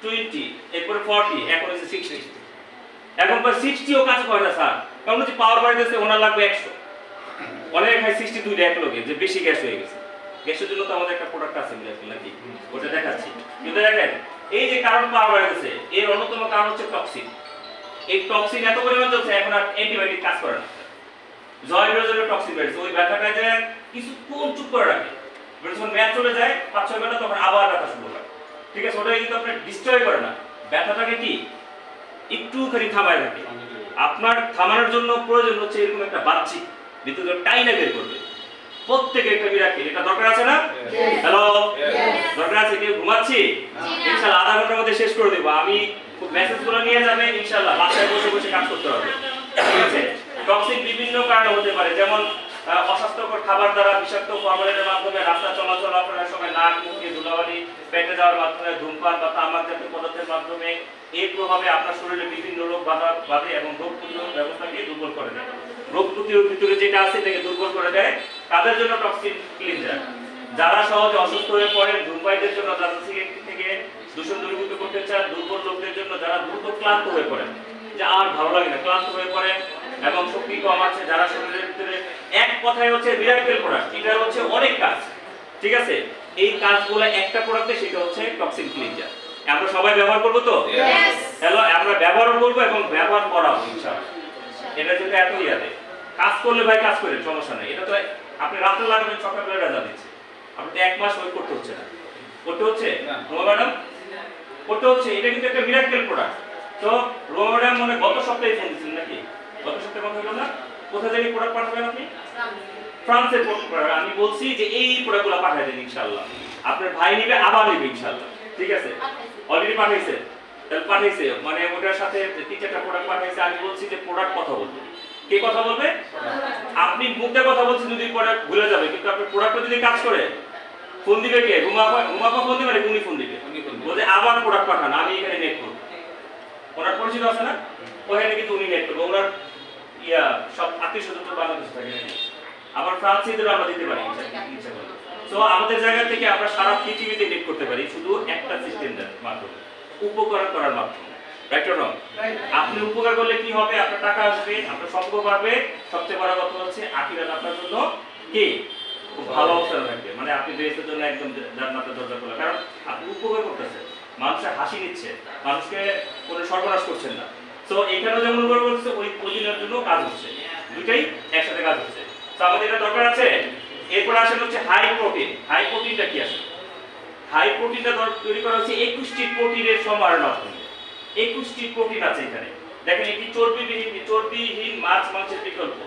A: 20, এরপরে 40, এখন হচ্ছে 60। এখন পর 60ও কাজ করে না স্যার, কারণ হচ্ছে পাওয়ার বাড়াইতেছে, ওনার লাগবে 100। অনেক হয় 62 এক লোকে, যে বেশি গ্যাস হয়ে গেছে। গ্যাসের জন্য তো আমাদের একটা প্রোডাক্ট আছে নাকি, ওটা দেখাচ্ছি। কিন্তু দেখেন এই যে কারণ পাওয়ার বাড়াইতেছে, এর অন্যতম কারণ হচ্ছে টক্সিন। এই টক্সিন এত পরিমাণ চলছে, এখন আর অ্যান্টিবায়োটিক কাজ করে না। জয়েন্টের জন্য টক্সিন বেড়েছে, ওই ব্যথাটা যে কিছুক্ষণ চুপ করে রাখে, যখন ম্যাচ চলে যায় 5-6 ঘন্টা, তখন আবার ব্যথা শুরু হয়। ঠিক আছে, ওটা কিন্তু আপনার ডিস্ট্রয় করে না, ব্যথাটাকে কি একটুখানি থামায় রাখে। আপনার থামানোর জন্য প্রয়োজন হচ্ছে এরকম একটা বাচ্চি ভিতরে টাইনা বের করবে। প্রত্যেকে একটা মিরাকেল, এটা দরকার আছে না? হ্যালো, দরকার আছে? কেউ ঘুমাচ্ছি? ইনশাআল্লাহ আধা ঘন্টার মধ্যে শেষ করে দেব। আমি মেসেজগুলো নিয়ে যাবেন ইনশাআল্লাহ, বাসায় বসে বসে কাজ করতে হবে। ঠিক আছে, টক্সিন বিভিন্ন কারণে হতে পারে, যেমন অস্বাস্থ্যকর খাবার দ্বারা, বিষাক্ত ফরমালিনের মাধ্যমে, রাস্তা চলাচল আপনার সময় নাক মুখে ধুলাবালি পেটে যাওয়ার মাধ্যমে, ধূমপান বা তামাক জাতীয় পদার্থের মাধ্যমে, এর প্রভাবে আপনার শরীরে বিভিন্ন রোগ বাধে এবং রোগ প্রতিরোধ ব্যবস্থাকে দুর্বল করে দেয়। রোগ প্রতিরোধ ভিতরে যেটা আছে এটাকে দুর্বল করে দেয়, তাদের জন্য টক্সিন ক্লিনজার। যারা সহজে অসুস্থ হয়ে পড়েন, ধূমপায়ীদের জন্য, যারা সিগারেট থেকে দূষণ দূরীভূত করতে চান, দুর্বল লোকদের জন্য, যারা দ্রুত ক্লান্ত হয়ে পড়েন, যে আর ভালো লাগে না, ক্লান্ত হয়ে পড়ে এবং শক্তি কম আছে, যারা শরীরের ভিতরে, এক কথায় হচ্ছে মিরাকেল প্রোডাক্ট। এটা হচ্ছে অনেক কাজ। ঠিক আছে, এই কাজগুলো একটা প্রোডাক্টে, সেটা হচ্ছে টক্সিন ক্লিনজার। আমরা সবাই ব্যবহার করব তো? হ্যালো, আমরা ব্যবহার করব এবং ব্যবহার করাবো ইনশাআল্লাহ। এটা যেটা এত ইয়াতে কাজ করলে ভাই কাজ করেন, সমস্যা নেই। এটা তো আপনি রাতে লাগাবেন, সকালবেলা রেজাল্ট দিচ্ছে। আপনি তো 1 মাস ওয়েট করতে হচ্ছে না, করতে হচ্ছে রোমা ম্যাডাম, করতে হচ্ছে। এটা কিন্তু একটা মিরাকেল প্রোডাক্ট। তো রোমা ম্যাডাম মনে গত সপ্তাহে ফোন দিয়েছিলেন নাকি? গত সপ্তাহে কথা হলো না? কোথা থেকে প্রোডাক্ট পাঠাবেন আপনি? ফ্রান্সের প্রোডাক্ট। আমি বলছি যে এই প্রোডাক্টগুলো পাঠিয়ে দেন ইনশাআল্লাহ। আপনার ভাই নিবে, আবার নিবে ইনশাআল্লাহ। ঠিক আছে, অলরেডি পাঠিয়েছে, তাহলে পাঠিয়েছে মানে ওটার সাথে 3-4টা প্রোডাক্ট পাঠিয়েছে। আমি বলছি যে প্রোডাক্ট কথা বলবে, কে কথা বলবে? আপনি মুখে কথা বলছেন, যদি প্রোডাক্ট ভুলে যাবে, কিন্তু আপনার প্রোডাক্টটা যদি কাজ করে, ফোন দিবে কে? ঘুমাপা ফোন দিবে, উনি ফোন দিবে, বলতে আবার প্রোডাক্ট পাঠান, আমি এখানে নেট করব। ওনার পরিচিত আছে না, ওখানে কিন্তু উনি নেট করবো। ওনার সব আত্মীয় স্বজন তো বাংলাদেশ থাকে, আবার ফ্রান্সিদেরও আমরা দিতে পারি ইচ্ছা করে। তো আমাদের জায়গা থেকে আমরা সারা পৃথিবীতে নেট করতে পারি, শুধু একটা সিস্টেমের মাধ্যমে, উপকার করার মাধ্যমে। Right or wrong? আপনি উপকার করলে কি হবে? আপনার টাকা আসবে, আপনার সম্পর্ক বাড়বে, সবচেয়ে বড় কথা হচ্ছে আখিরাত আপনার জন্য কি খুব ভালো অবস্থা থাকবে। মানে আপনি দেশের জন্য একদম জান্নাতের দরজা খোলা, কারণ আপনি উপকার করতেছেন, মানুষের হাসি নিচ্ছে, মানুষকে কোনো সর্বনাশ করছেন না। তো এখানেও যেমন উপকার করছে, ওই দিনের জন্য কাজ হচ্ছে, দুইটাই একসাথে কাজ হচ্ছে। তো আমাদের এটা দরকার আছে। এরপর আসলে হচ্ছে হাই প্রোটিন। হাই প্রোটিনটা কি আসলে? হাই প্রোটিনটা তৈরি করা হচ্ছে 21টি প্রোটিনের সমাহারের মাধ্যমে। 21টি প্রোটিন আছে এখানে। দেখেন, এটি চর্বিহীন মাছ মাংসের বিকল্প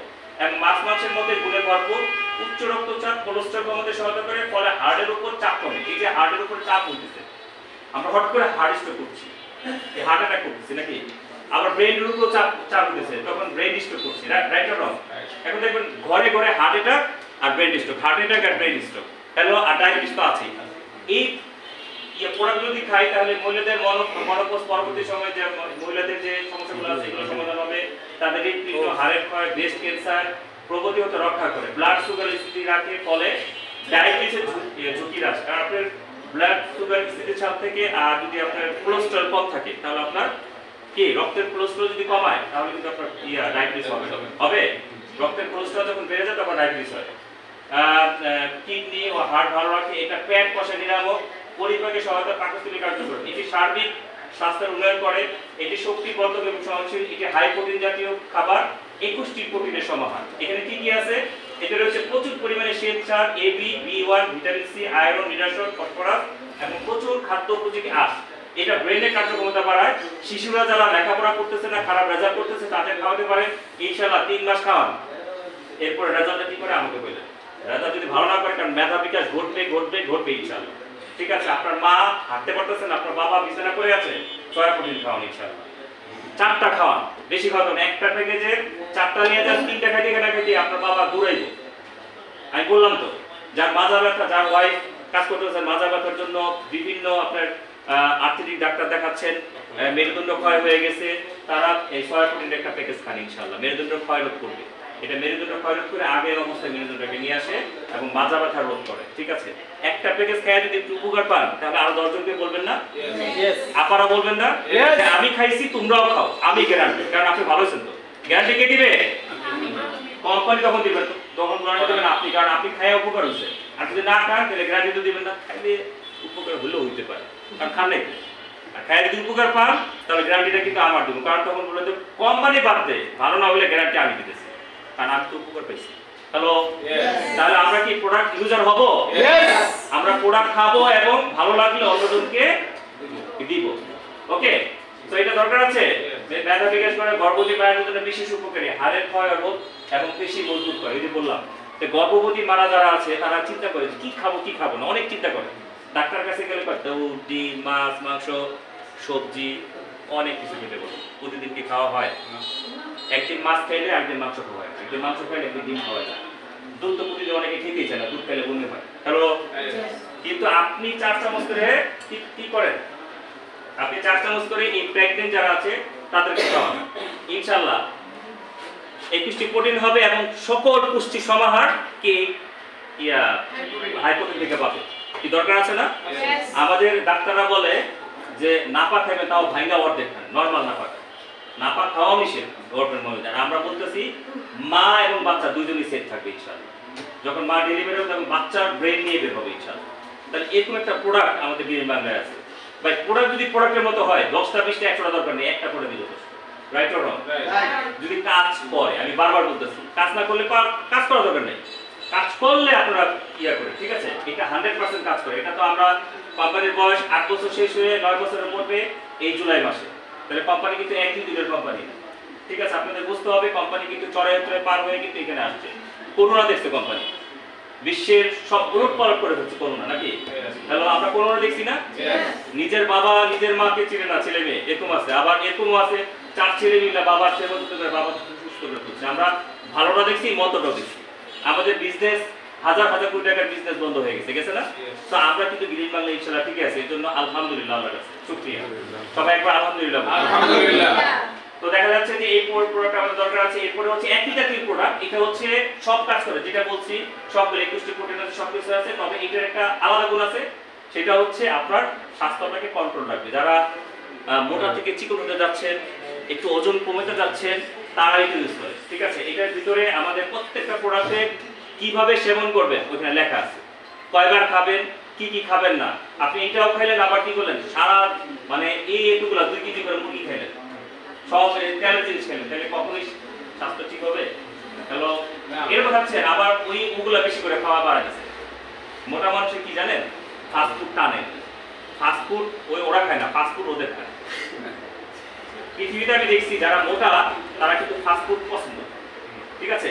A: এবং মাছ মাংসের মধ্যে গুণে ভরপুর, উচ্চ রক্তচাপ, কোলেস্টেরল কমাতে সহায়তা করে, ফলে হার্টের উপর চাপ কমে। এই যে হার্টের উপর চাপ হইতেছে, আমরা হঠাৎ করে হার্ট স্ট্রোক করছি, এই হার্ট অ্যাটাক করতেছি নাকি, আবার ব্রেনের উপর চাপ হইতেছে, তখন ব্রেন স্ট্রোক করছি। Right or wrong? এখন দেখবেন ঘরে ঘরে হার্ট অ্যাটাক আর ব্রেন স্ট্রোক, হার্ট অ্যাটাক আর ব্রেন স্ট্রোক। হ্যালো, আর ডায়াবেটিস তো আছেই। এই প্রোডাক্ট যদি খাই, তাহলে মহিলাদের মনোপজ পরবর্তী সময়ে যে মহিলাদের যে সমস্যাগুলো আছে এগুলো সমাধান হবে। তাদের হৃদপিণ্ড, হাড়ের ক্ষয়, ব্রেস্ট ক্যান্সার প্রগতি হতে রক্ষা করে, ব্লাড সুগার স্থিতি রাখে, ফলে ডায়াবেটিসের ঝুঁকি হ্রাস। কারণ আপনার ব্লাড সুগার স্থিতির সাথে থেকে, আর যদি আপনার কোলেস্টেরল কম থাকে, তাহলে আপনার কি রক্তের কোলেস্টেরল যদি কমায় তাহলে কিন্তু আপনার ডায়াবেটিস হবে। রক্তের কোলেস্টেরল যখন বেড়ে যায় তখন ডায়াবেটিস হয়। কিডনি ও হার্ট ভালো রাখে, এটা পেট কষা নিরামক, পরিপাকে সহায়তা, পাকস্থলী কার্যকর, এটি সার্বিক স্বাস্থ্যের উন্নয়ন করে, এটি শক্তি বর্ধক এবং সহনশীল, এটি হাই প্রোটিন জাতীয় খাবার, 21টি প্রোটিনের সমাহার। এখানে কি কি আছে? এতে রয়েছে প্রচুর পরিমাণে শ্বেতসার, A, B, B1, vitamin C, iron, নিরাসন, ফসফরাস এবং প্রচুর খাদ্য উপযোগী আঁশ। এটা ব্রেনের কার্যক্ষমতা বাড়ায়। শিশুরা যারা লেখাপড়া করতেছে না, খারাপ রেজাল্ট করতেছে, তাদের খাওয়াতে পারেন ইনশাআল্লাহ 3 মাস খাওয়ান, এরপরে রেজাল্টটা কি করে আমাকে বললেন। রেজাল্ট যদি ভালো না করে, কারণ মেধা বিকাশ ঘটবে ইনশাআল্লাহ। ঠিক আছে, আপনার মা হাঁটতে পারতেছেন, আপনার বাবা বিছানা করে আছে, সয়া প্রোটিন খাওয়ান ইনশাআল্লাহ। 4টা খাওয়ান, বেশি খাওয়ান না। একটা প্যাকেজে 4টা নিয়ে যান, 3টা খাইতে খাইতে আপনার বাবা দৌড়াইব। আমি বললাম তো, যার মাজা ব্যথা, যার ওয়াইফ কাজ করতেছেন মাজা ব্যথার জন্য, বিভিন্ন আপনার আর্থিক ডাক্তার দেখাচ্ছেন, মেরুদণ্ড ক্ষয় হয়ে গেছে, তারা এই সয়া প্রোটিনের একটা প্যাকেজ খান ইনশাআল্লাহ। মেরুদণ্ড ক্ষয় রোধ করবে। এটা মেরুদণ্ড ক্ষয় রোধ করে আগের অবস্থায় মেরুদণ্ডকে নিয়ে আসে এবং মাজা ব্যথা রোধ করে। ঠিক আছে, একটা প্যাকেজ খেয়ে যদি একটু উপকার পান তাহলে আরো 10 জনকে বলবেন না? আপনারা বলবেন না? আমি খাইছি, তোমরাও খাও, আমি গ্যারান্টি। কারণ আপনি ভালো আছেন তো, গ্যারান্টি কে দিবে? কোম্পানি তখন দিবেন, তখন গ্যারান্টি দিবেন আপনি, কারণ আপনি খায় উপকার হয়েছে। আর যদি না খান তাহলে গ্যারান্টি তো দিবেন না। খাইলে উপকার হলেও হইতে পারে, কারণ খান নাই। আর খায় যদি উপকার পান তাহলে গ্যারান্টিটা কিন্তু আমার দিব, কারণ তখন বলে তো কোম্পানি বাদ দেয়, ভালো না হলে গ্যারান্টি আমি দিতেছি, কারণ আমি তো উপকার পাইছি। হ্যালো, তাহলে আমরা কি প্রোডাক্ট ইউজার হব? আমরা প্রোডাক্ট খাবো এবং ভালো লাগলে অন্যজনকে দিব। ওকে, তো এটা দরকার আছে যে মেধা বিকাশ করে, গর্ভবতী মায়ের জন্য বিশেষ উপকারী, হাড়ের ক্ষয় রোধ এবং পেশি মজবুত করে। এই যে বললাম যে গর্ভবতী মারা যারা আছে তারা চিন্তা করে কি খাবো না, অনেক চিন্তা করে। ডাক্তার কাছে গেলে দুধ, ডিম, মাছ, মাংস, সবজি অনেক কিছু খেতে বলে। প্রতিদিন কি খাওয়া হয়? একদিন মাছ খাইলে একদিন মাংস খাওয়া হয়, একদিন মাংস খাইলে একদিন ডিম খাওয়া যায়। দুধ তো প্রতিদিন অনেকে খেতেই চায় না, দুধ খাইলে বমি হয়। হ্যালো, কিন্তু আপনি 4 চামচ করে কি করেন? আপনি 4 চামচ করে এই প্রেগন্যান্ট যারা আছে তাদেরকে খাওয়ান ইনশাআল্লাহ। 21টি প্রোটিন হবে এবং সকল পুষ্টি সমাহার কি হাই প্রোটিন থেকে পাবে। কি দরকার আছে না? আমাদের ডাক্তাররা বলে যে নাপা খাবে তাও ভাঙ্গা অর্ধেক খান, নরমাল নাপা খাওয়া নিষেধ গর্ভের মধ্যে। আমরা বলতেছি মা এবং বাচ্চা দুইজনই সেফ থাকবে ইনশাআল্লাহ। যখন মা ডেলিভারি হবে তখন বাচ্চার ব্রেন নিয়ে বের হবে ইনশাআল্লাহ। তাহলে এরকম একটা প্রোডাক্ট আমাদের গ্রিন বাংলায় আছে। ভাই প্রোডাক্ট যদি প্রোডাক্টের মতো হয় 10টা 20টা 100টা দরকার নেই, একটা করে দিলে যথেষ্ট। Right or wrong? যদি কাজ করে, আমি বারবার বলতেছি, কাজ না করলে কাজ করা দরকার নেই, কাজ করলে আপনারা করে। ঠিক আছে, এটা 100% কাজ করে। এটা তো আমরা কোম্পানির বয়স 8 বছর শেষ হয়ে 9 বছরের মধ্যে এই জুলাই মাসে, তাহলে কোম্পানি কিন্তু একই দিনের কোম্পানি। ঠিক আছে, আপনাদের বুঝতে হবে কোম্পানি কিন্তু চড়াই পার হয়ে কিন্তু এখানে আসছে। করোনা দেখছে কোম্পানি, বিশ্বের সব গ্রুপ পালট করে ফেলছে করোনা, নাকি? হ্যালো, আমরা করোনা দেখছি না? নিজের বাবা নিজের মাকে চিনে না, ছেলে মেয়ে এরকম আছে। আবার এরকমও আছে 4 ছেলে মিলে বাবার সেবা করতে করে বাবা সুস্থ করে ফেলছে। আমরা ভালোটা দেখছি, মতটাও দেখছি। আমাদের বিজনেস হাজার কোটি টাকার বিজনেস বন্ধ হয়ে গেছে না? তো আমরা কিন্তু গ্রিন বাংলা ইনশাআল্লাহ ঠিক আছে। এর জন্য আলহামদুলিল্লাহ, আল্লাহর কাছে শুকরিয়া। সবাই একবার আলহামদুলিল্লাহ। তো দেখা যাচ্ছে যে এই প্রোডাক্ট আমাদের দরকার আছে। এরপরে হচ্ছে একই জাতীয় প্রোডাক্ট, এটা হচ্ছে সব কাজ করে, যেটা বলছি সবগুলো 21টি প্রোটিন আছে, সব কিছু আছে। তবে এটার একটা আলাদা গুণ আছে, সেটা হচ্ছে আপনার স্বাস্থ্যটাকে কন্ট্রোল রাখবে। যারা মোটা থেকে চিকন হতে যাচ্ছেন, একটু ওজন কমাতে যাচ্ছেন, তারা এটা ইউজ করে। ঠিক আছে, এটার ভিতরে আমাদের প্রত্যেকটা প্রোডাক্টে কিভাবে সেবন করবেন ওখানে লেখা আছে, কয়বার খাবেন, কি খাবেন না। আপনি এটাও খাইলেন, আবার কি করলেন, সারা মানে এইটুকুলা 2 কেজি করে মুরগি খাইলেন, সব তেলের জিনিস খেলেন, তাহলে কখনোই স্বাস্থ্য ঠিক হবে? হ্যালো, এরকম থাকছেন। আবার ওগুলা বেশি করে খাওয়া বাড়া গেছে। মোটা মানুষের কি জানেন, ফাস্টফুড টানে। ফাস্টফুড ওরা খায় না, ফাস্টফুড ওদের খায়। পৃথিবীতে আমি দেখছি যারা মোটা তারা কিন্তু ফাস্টফুড পছন্দ। ঠিক আছে,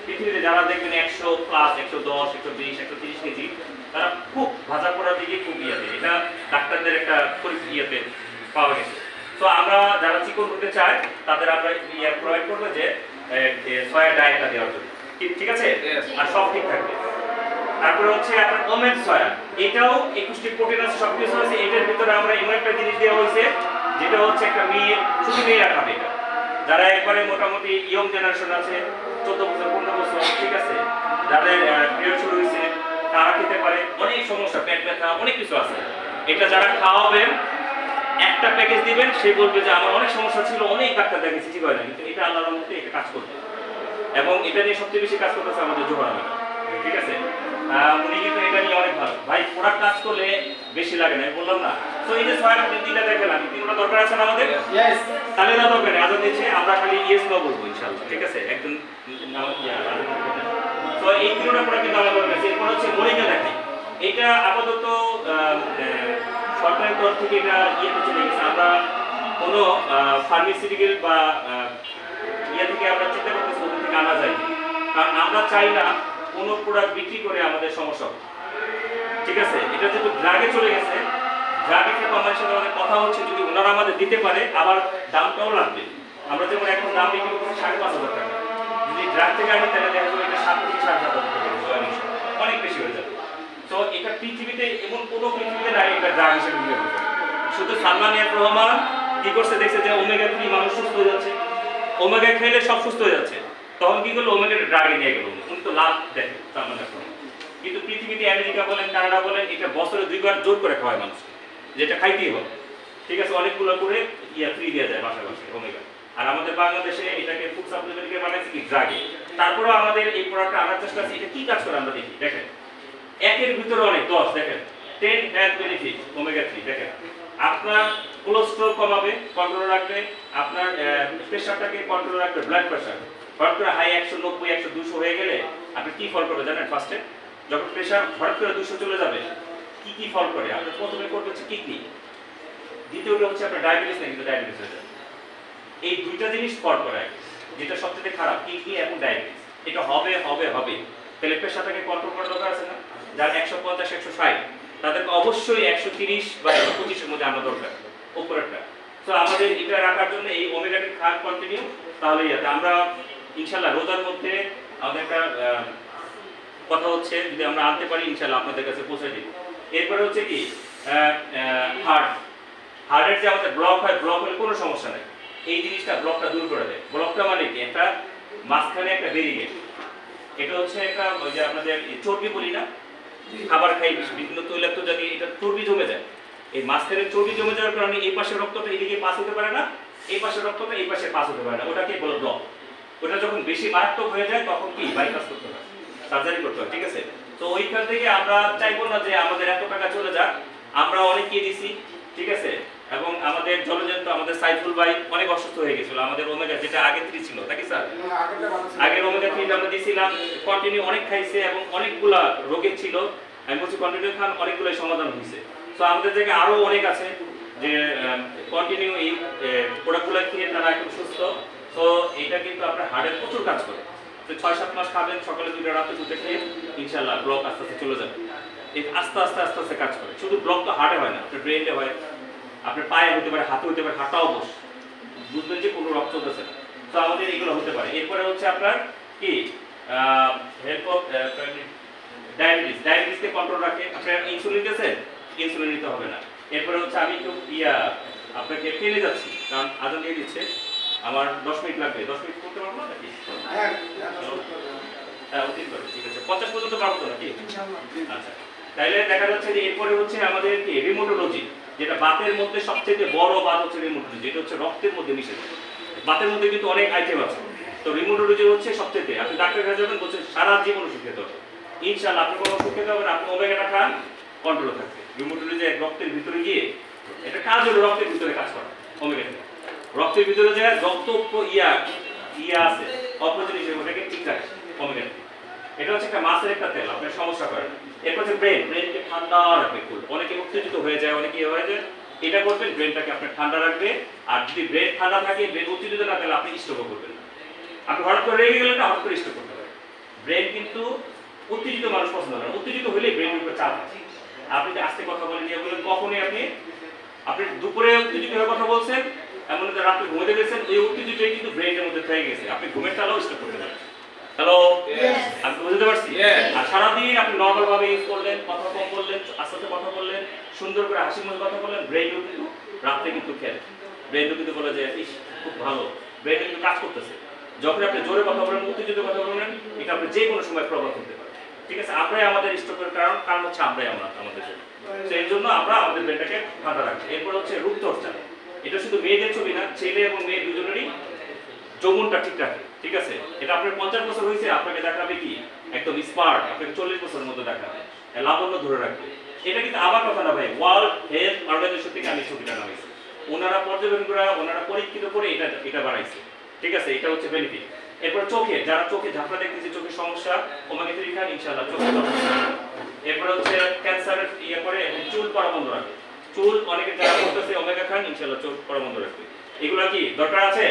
A: পৃথিবীতে যারা দেখবেন 100+, 110, 120, 130 কেজি, তারা খুব ভাজা পোড়ার দিকে খুব এটা ডাক্তারদের একটা ইয়েতে পাওয়া গেছে। তো আমরা যারা চিকন হতে চাই তাদের আমরা প্রোভাইড করবো যে সয়া ডায়েটটা দেওয়ার জন্য। ঠিক আছে, আর সব ঠিক থাকবে। তারপরে হচ্ছে আপনার ওমেন সয়া, এটাও 21টি প্রোটিন আছে, সব কিছু আছে। এটার ভিতরে আমরা এমন একটা জিনিস দেওয়া হয়েছে যেটা হচ্ছে একটা মেয়ে, শুধু মেয়েরা খাবে এটা। যারা একবারে মোটামুটি ইয়ং জেনারেশন আছে, 14 বছর 15 বছর, ঠিক আছে, যাদের পিরিয়ড শুরু হয়েছে তারা খেতে পারে। অনেক সমস্যা, পেট ব্যথা, অনেক কিছু আছে। এটা যারা খাওয়াবেন একটা প্যাকেজ দিবেন, সে বলবে যে আমার অনেক সমস্যা ছিল, অনেক ডাক্তার দেখেছি, ঠিক হয় না, কিন্তু এটা আল্লাহর রহমতে এটা কাজ করবে। এবং এটা নিয়ে সবচেয়ে বেশি কাজ করতেছে আমাদের জোহর আহমেদ, ঠিক আছে। উনি কিন্তু এটা নিয়ে অনেক ভালো ভাই, প্রোডাক্ট কাজ করলে বেশি লাগে না, বললাম না। তো এই যে 6 তিনটা দেখালাম, তিনটা দরকার আছে না আমাদের? তাহলে না দরকার নেই, আজান দিচ্ছে আমরা খালি ইয়েস নো বলবো ইনশাআল্লাহ, ঠিক আছে। একদম তো এই তিনটা প্রোডাক্ট কিন্তু আমার দরকার আছে। এরপর হচ্ছে মরিঙ্গা দেখাই, এটা আপাতত সরকারের তরফ থেকে এটা ইয়েতে চলে গেছে। আমরা কোনো ফার্মাসিউটিক্যাল বা ইয়ে থেকে আমরা চিন্তা করতেছি ওদের থেকে আনা যায়, কারণ আমরা চাই না কোনো প্রোডাক্ট বিক্রি করে আমাদের সমস্যা, ঠিক আছে। এটা যেহেতু ড্রাগে চলে গেছে, ড্রাগের সাথে আমাদের সাথে আমাদের কথা হচ্ছে, যদি ওনারা আমাদের দিতে পারে আবার দামটাও লাগবে। আমরা যেমন এখন দাম বিক্রি করছি 5,500 টাকা, যদি ড্রাগ থেকে আনি তাহলে দেখা যাবে এটা 7 থেকে 7,500 টাকা, অনেক বেশি হয়ে যাবে। তো এটা পৃথিবীতে এমন কোনো পৃথিবীতে নাই এটা ড্রাগ হিসেবে বিক্রি করবে। শুধু সালমান এফ রহমান কি করছে, দেখছে যে ওমেগা 3 মানুষ সুস্থ হয়ে যাচ্ছে, ওমেগা খেলে সব সুস্থ হয়ে যাচ্ছে, তখন কি করলো, ওমেগাটা ড্রাগে নিয়ে গেল, উনি তো লাভ দেখে সালমান এফ রহমান। কিন্তু পৃথিবীতে আমেরিকা বলেন, কানাডা বলেন, এটা বছরে 2 বার জোর করে খাওয়ায় মানুষকে, যেটা খাইতেই হবে, ঠিক আছে। অনেকগুলো করে ফ্রি দেওয়া যায় বাসায় বাসায় ওমেগা। আর আমাদের বাংলাদেশে এটাকে ফুড সাপ্লিমেন্টকে বানাইছে কি ড্রাগে। তারপরেও আমাদের এই প্রোডাক্টটা আনার চেষ্টা আছে, এটা কি কাজ করে আমরা দেখি। দেখেন একের ভিতরে অনেক 10, দেখেন 10 হেলথ বেনিফিট ওমেগা 3। দেখেন আপনার কোলেস্টেরল কমাবে, কন্ট্রোল রাখবে, আপনার প্রেশারটাকে কন্ট্রোল রাখবে, ব্লাড প্রেশার হঠাৎ করে হাই 190 100 200 হয়ে গেলে আপনি কি ফল করবে জানেন? ফার্স্টে যখন প্রেশার হঠাৎ করে 200 চলে যাবে, কি কি ফল করে? আপনার প্রথমে করবে হচ্ছে কিডনি, দ্বিতীয়টা হচ্ছে আপনার ডায়াবেটিস, না কিন্তু ডায়াবেটিস হয়ে যাবে। এই দুইটা জিনিস ফল করে, যেটা সবচেয়ে খারাপ কিডনি এবং ডায়াবেটিস। এটা হবে হবে হবে, তাহলে প্রেশারটাকে কন্ট্রোল করার দরকার আছে না? যার 150 160 তাদেরকে অবশ্যই 130 বা 125 এর মধ্যে আনা দরকার উপরেরটা। তো আমাদের এটা রাখার জন্য এই ওমেগাটি খাওয়া কন্টিনিউ, তাহলে আমরা ইনশাআল্লাহ রোজার মধ্যে আমাদের একটা কথা হচ্ছে, যদি আমরা আনতে পারি ইনশাআল্লাহ আপনাদের কাছে পৌঁছে দিই। এরপরে হচ্ছে কি হার্টের যে আমাদের ব্লক হয়, ব্লক হলে কোনো সমস্যা নেই, এই জিনিসটা ব্লকটা দূর করে দেয়। ব্লকটা মানে কি, একটা মাঝখানে একটা ব্যারিকেড, এটা হচ্ছে একটা ওই যে আপনাদের চর্বি বলি না, খাবার খাই বিভিন্ন তৈলাক্ত জাতীয়, এটা চর্বি জমে যায়। এই মাঝখানে চর্বি জমে যাওয়ার কারণে এই পাশের রক্তটা এদিকে পাস হতে পারে না, এই পাশের রক্তটা এই পাশে পাস হতে পারে না, ওটাকে বলে ব্লক। ওটা যখন বেশি মারাত্মক হয়ে যায় তখন কি বাইপাস করতে হয়, সার্জারি করতে হয়, ঠিক আছে। তো ওইখান থেকে আমরা চাইবো না যে আমাদের এত টাকা চলে যাক, আমরা অনেককে দিছি, ঠিক আছে। এবং আমাদের জলজন্ত আমাদের সাইফুল ভাই অনেক অসুস্থ হয়ে গেছিল, আমাদের ওমেগা যেটা আগে 3 ছিল নাকি স্যার, আগের ওমেগা 3 আমরা দিয়েছিলাম, কন্টিনিউ অনেক খাইছে এবং অনেকগুলা রোগের ছিল, আমি বলছি কন্টিনিউ খান, অনেকগুলোই সমাধান হয়েছে। তো আমাদের জায়গায় আরো অনেক আছে যে কন্টিনিউ এই প্রোডাক্টগুলো খেয়ে তারা এখন সুস্থ। তো এটা কিন্তু আপনার হার্টের প্রচুর কাজ করে। তো 6-7 মাস খাবেন, সকালে 2টা রাতে 2টা খেয়ে ইনশাআল্লাহ ব্লক আস্তে আস্তে চলে যাবে। এই আস্তে আস্তে আস্তে আস্তে কাজ করে। শুধু ব্লক তো হার্টে হয় না, আপনার ব্রেনে হয়, আপনার পায়ে হতে পারে, হাতে হতে পারে, হাঁটাও বস, বুঝবেন যে কোনো রক্ত চলতেছে না। তো আমাদের এগুলো হতে পারে। এরপরে হচ্ছে আপনার কি হেল্প অফ ডায়াবেটিস, ডায়াবেটিসকে কন্ট্রোল রাখে। আপনার ইনসুলিন দিয়েছেন, ইনসুলিন নিতে হবে না। এরপরে হচ্ছে আমি একটু আপনাকে ফেলে যাচ্ছি, কারণ আজান দিয়ে দিচ্ছে, আমার 10 মিনিট লাগবে। 10 মিনিট করতে পারবো না নাকি? হ্যাঁ ঠিক আছে, 50 পর্যন্ত পারবো তো নাকি? আচ্ছা, তাইলে দেখা যাচ্ছে যে এরপরে হচ্ছে আমাদের কি রিমোটোলজি, যেটা বাতের মধ্যে সবচেয়ে বড় বাত হচ্ছে রিমোটোলজি, এটা হচ্ছে রক্তের মধ্যে মিশে যায়। বাতের মধ্যে কিন্তু অনেক আইটেম আছে, তো রিমোটোলজি হচ্ছে সবচেয়ে, আপনি ডাক্তারের কাছে যাবেন, বলছেন সারা জীবন ওষুধ খেতে হবে, ইনশাআল্লাহ আপনি কোনো ওষুধ খেতে হবে না, আপনি ওমেগাটা খান, কন্ট্রোল থাকবে। রিমোটোলজি রক্তের ভিতরে গিয়ে এটা কাজ হলো রক্তের ভিতরে কাজ করা। ওমেগা রক্তের ভিতরে যে রক্ত আছে অপ্রয়োজনীয় সেগুলোকে ঠিক রাখে ওমেগা। এটা হচ্ছে একটা মাছের একটা তেল, আপনার সমস্যা করে না। এরপর হচ্ছে ব্রেনকে ঠান্ডা রাখবে, অনেকে উত্তেজিত হয়ে যায়, অনেকে হয়ে যায়, এটা করবেন ব্রেনটাকে আপনার ঠান্ডা রাখবে। আর যদি ব্রেন ঠান্ডা থাকে, ব্রেন উত্তেজিত না তাহলে আপনি স্ট্রোকও করবেন না। আপনি হঠাৎ করে রেগে গেলেন না, হঠাৎ করে স্ট্রোক করতে পারেন। ব্রেন কিন্তু উত্তেজিত মানুষ পছন্দ করে না, উত্তেজিত হলে ব্রেনের উপর চাপ আছে। আপনি যে আস্তে কথা বলেন, ইয়ে বলেন, কখনই আপনি দুপুরে উত্তেজিত হয়ে কথা বলছেন, এমন রাত্রে ঘুমাতে গেছেন, এই উত্তেজিতই কিন্তু ব্রেনের মধ্যে থেকে গেছে, আপনি ঘুমের তালেও স্ট্রোক করতে পারেন। হ্যালো, আমি বুঝতে পারছি। আর সারাদিন আপনি নর্মাল ভাবে ইউজ করলেন, কথা কম বললেন, আস্তে আস্তে কথা বললেন, সুন্দর করে হাসি মুখে কথা বললেন, ব্রেনও কিন্তু রাত্রে কিন্তু খেলে, ব্রেনও কিন্তু বলে যে ইস খুব ভালো, ব্রেন কিন্তু কাজ করতেছে। যখন আপনি জোরে কথা বলেন, উত্তেজিত কথা বলেন, এটা আপনি যে কোনো সময় প্রভাব করতে পারে। ঠিক আছে, আমরাই আমাদের স্ট্রোকের কারণ হচ্ছে আমরাই আমাদের জন্য। সেই জন্য আমরা আমাদের ব্রেনটাকে ঠান্ডা রাখছি। এরপর হচ্ছে রূপচর্চা। এটা শুধু মেয়েদের ছবি না, ছেলে এবং মেয়ে দুজনেরই যৌবনটা ঠিক রাখে। ঠিক আছে, এটা আপনার 50 বছর হয়েছে, আপনাকে দেখাবে কি একদম স্মার্ট, আপনাকে 40 বছরের মতো দেখাবে, লাবণ্য ধরে রাখবে। এটা কিন্তু আমার কথা না ভাই, ওয়ার্ল্ড হেলথ অর্গানাইজেশন থেকে আমি ছবিটা নামাইছি। ওনারা পর্যবেক্ষণ করে, ওনারা পরীক্ষিত করে এটা বানাইছে। ঠিক আছে, এটা হচ্ছে বেনিফিট। এরপর চোখে, যারা চোখে ঝাপড়া দেখতেছে, চোখের সমস্যা, ওমেগা 3 খান ইনশাআল্লাহ চোখে সমস্যা। এরপর হচ্ছে ক্যান্সারের করে এবং চুল পড়া বন্ধ রাখে। চুল অনেকে যারা করতেছে ওমেগা খান ইনশাআল্লাহ চুল পড়া বন্ধ রাখবে। এগুলা কি দরকার আছে?